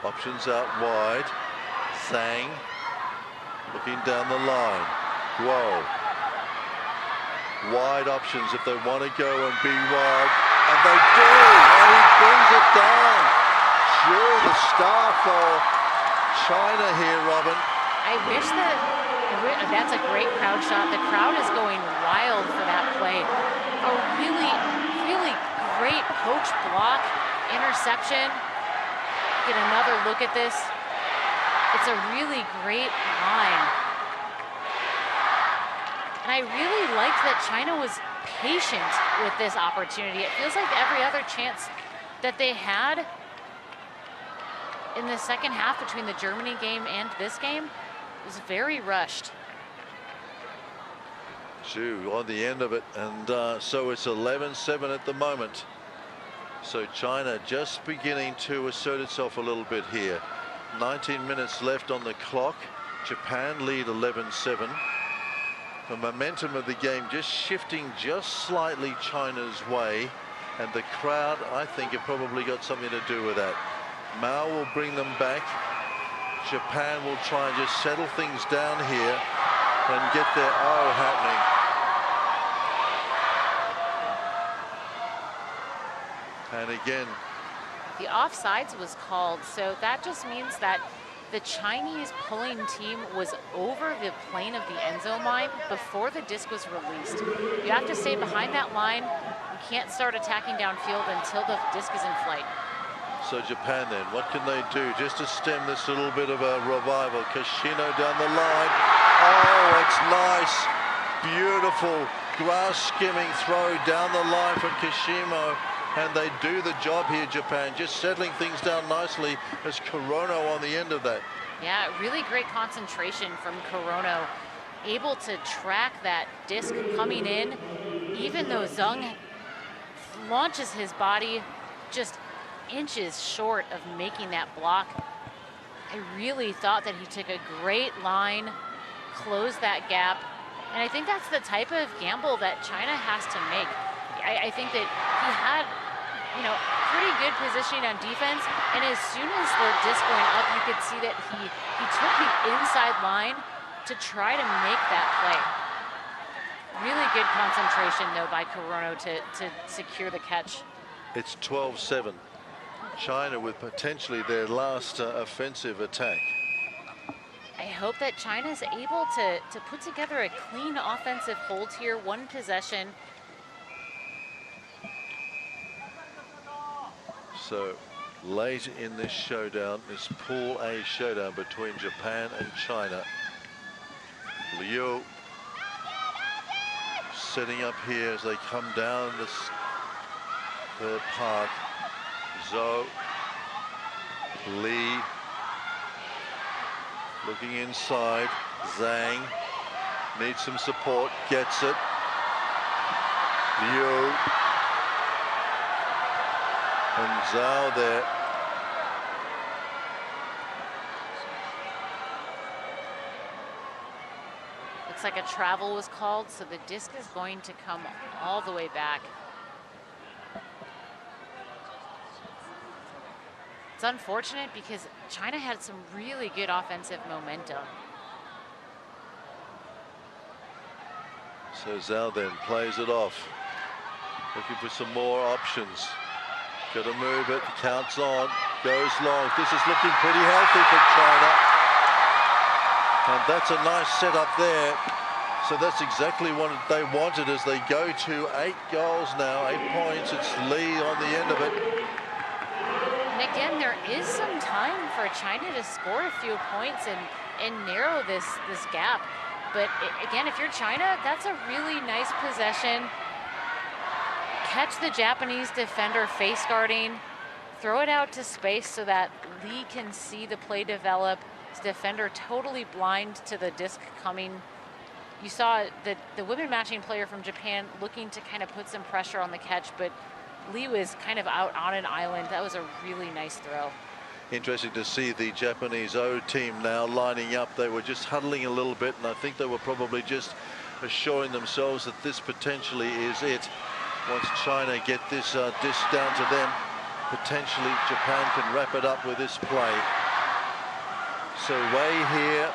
Options out wide. Zhang looking down the line. Guo. Wide options if they want to go and be wild. And they do! And he brings it down. Sure, the star for China here, Robin. I wish that, that's a great crowd shot. The crowd is going wild for that play. A really, really great poach block, interception. Get another look at this. It's a really great line. And I really liked that China was patient with this opportunity. It feels like every other chance that they had in the second half between the Germany game and this game was very rushed. Zhu on the end of it, and so it's 11-7 at the moment. So China just beginning to assert itself a little bit here. 19 minutes left on the clock. Japan lead 11-7. The momentum of the game just shifting just slightly China's way, and the crowd, I think, have probably got something to do with that. Mao will bring them back. Japan will try and just settle things down here and get their O happening. And again, the offsides was called, so that just means that the Chinese pulling team was over the plane of the end zone line before the disc was released. You have to stay behind that line. You can't start attacking downfield until the disc is in flight. So Japan then, what can they do just to stem this little bit of a revival? Kashino down the line. Oh, it's nice. Beautiful grass skimming throw down the line from Kashimo. And they do the job here, Japan, just settling things down nicely as Korono on the end of that. Yeah, really great concentration from Korono. Able to track that disc coming in, even though Zhang launches his body just inches short of making that block. I really thought that he took a great line, closed that gap, and I think that's the type of gamble that China has to make. I think that he had, pretty good positioning on defense, and as soon as the disc went up, you could see that he took the inside line to try to make that play. Really good concentration, though, by Korono to secure the catch. It's 12-7. China with potentially their last offensive attack. I hope that China's able to put together a clean offensive hold here, one possession. So late in this showdown, this Pool A showdown between Japan and China. Liu setting up here as they come down the park. Zhou, Li looking inside. Zhang needs some support, gets it. Liu and Zhao there. Looks like a travel was called, so the disc is going to come all the way back. It's unfortunate because China had some really good offensive momentum. So Zhao then plays it off, looking for some more options. Got to move it, counts on, goes long. This is looking pretty healthy for China. And that's a nice setup there. So that's exactly what they wanted as they go to 8 goals now, 8 points. It's Li on the end of it. And again, there is some time for China to score a few points and narrow this gap. But again, if you're China, that's a really nice possession. Catch the Japanese defender face guarding, throw it out to space so that Li can see the play develop. His defender totally blind to the disc coming. You saw the women matching player from Japan looking to kind of put some pressure on the catch, but Li was kind of out on an island. That was a really nice throw. Interesting to see the Japanese O team now lining up. They were just huddling a little bit, and I think they were probably just assuring themselves that this potentially is it. Once China get this disc down to them, potentially Japan can wrap it up with this play. So Wei here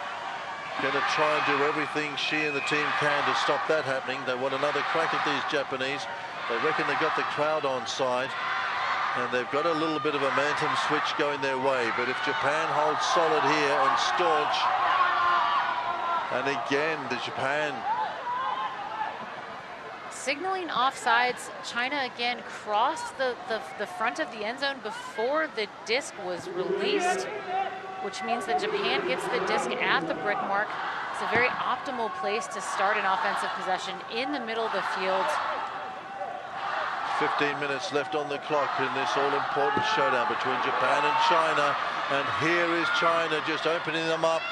going to try and do everything she and the team can to stop that happening. They want another crack at these Japanese. They reckon they got the crowd on side, and they've got a little bit of a momentum switch going their way. But if Japan holds solid here and staunch, and again the Japan signaling offsides. China again crossed the front of the end zone before the disc was released, which means that Japan gets the disc at the brick mark. It's a very optimal place to start an offensive possession in the middle of the field. 15 minutes left on the clock in this all-important showdown between Japan and China. And here is China just opening them up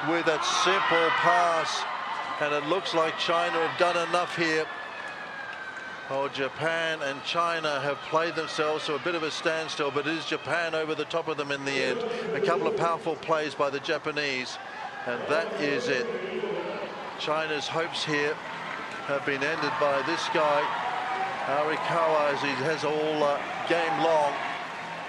with that simple pass. And it looks like China have done enough here. Oh, Japan and China have played themselves to a bit of a standstill, but it is Japan over the top of them in the end. A couple of powerful plays by the Japanese, and that is it. China's hopes here have been ended by this guy, Arikawa, as he has all game long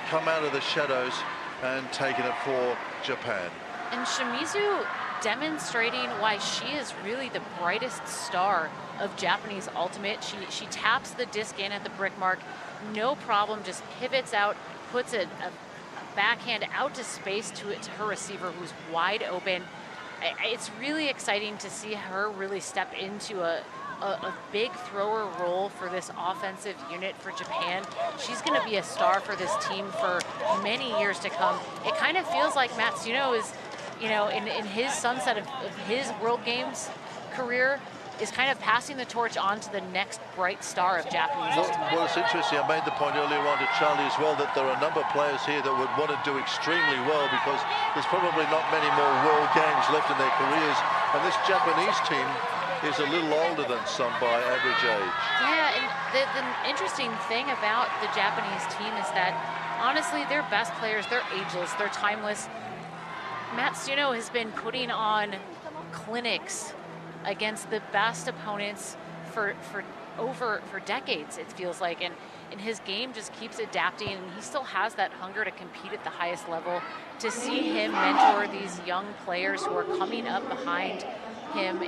come out of the shadows and taken it for Japan. And Shimizu demonstrating why she is really the brightest star of Japanese ultimate. She taps the disc in at the brick mark, no problem, just pivots out, puts a backhand out to space to her receiver who's wide open. It's really exciting to see her really step into a big thrower role for this offensive unit for Japan. She's going to be a star for this team for many years to come. It kind of feels like Matsuno is, you know, in his sunset of his World Games career, is kind of passing the torch on to the next bright star of Japanese ultimate. Well, it's interesting. I made the point earlier on to Charlie as well that there are a number of players here that would want to do extremely well because there's probably not many more World Games left in their careers. And this Japanese team is a little older than some by average age. Yeah, and the interesting thing about the Japanese team is that, honestly, their best players, they're ageless, they're timeless. Matsuno has been putting on clinics against the best opponents for decades, it feels like, and his game just keeps adapting, and he still has that hunger to compete at the highest level. To see him mentor these young players who are coming up behind him,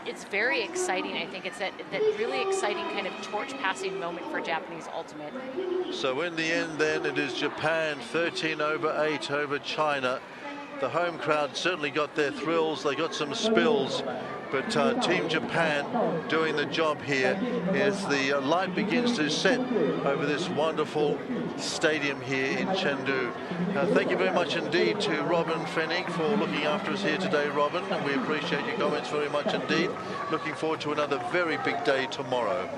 it's very exciting. I think it's that really exciting kind of torch passing moment for Japanese ultimate. So in the end then, it is Japan 13/8 over China. The home crowd certainly got their thrills, they got some spills, but Team Japan doing the job here as the light begins to set over this wonderful stadium here in Chengdu. Thank you very much indeed to Robin Fennig for looking after us here today, Robin, and we appreciate your comments very much indeed. Looking forward to another very big day tomorrow.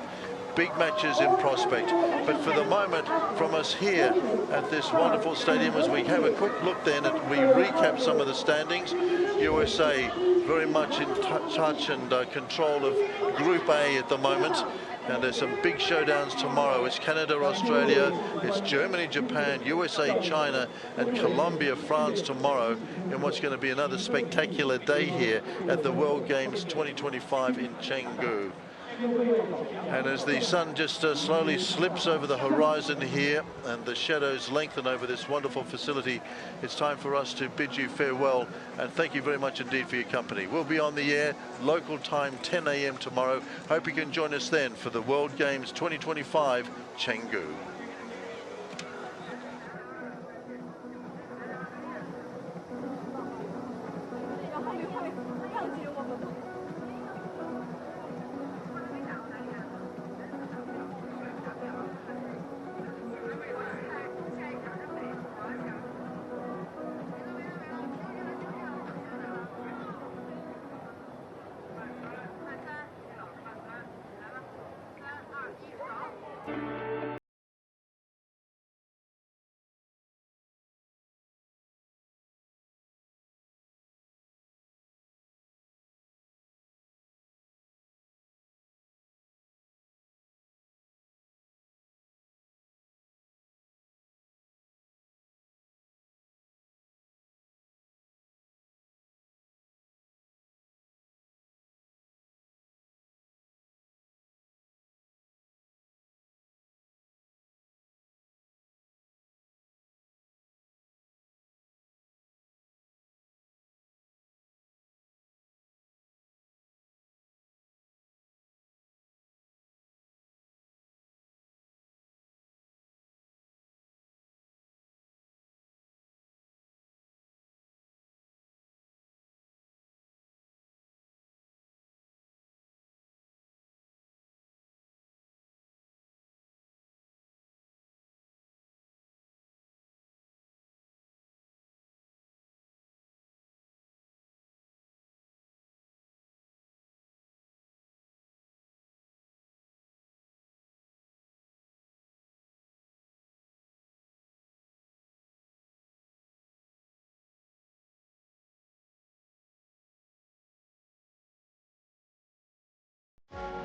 Big matches in prospect, but for the moment from us here at this wonderful stadium, as we have a quick look then we recap some of the standings. USA very much in touch and control of Group A at the moment, and there's some big showdowns tomorrow. It's Canada, Australia, it's Germany, Japan, USA, China, and Colombia, France tomorrow in what's going to be another spectacular day here at the World Games 2025 in Chengdu. And as the sun just slowly slips over the horizon here and the shadows lengthen over this wonderful facility, it's time for us to bid you farewell and thank you very much indeed for your company. We'll be on the air local time 10 a.m. tomorrow. Hope you can join us then for the World Games 2025 Chengdu.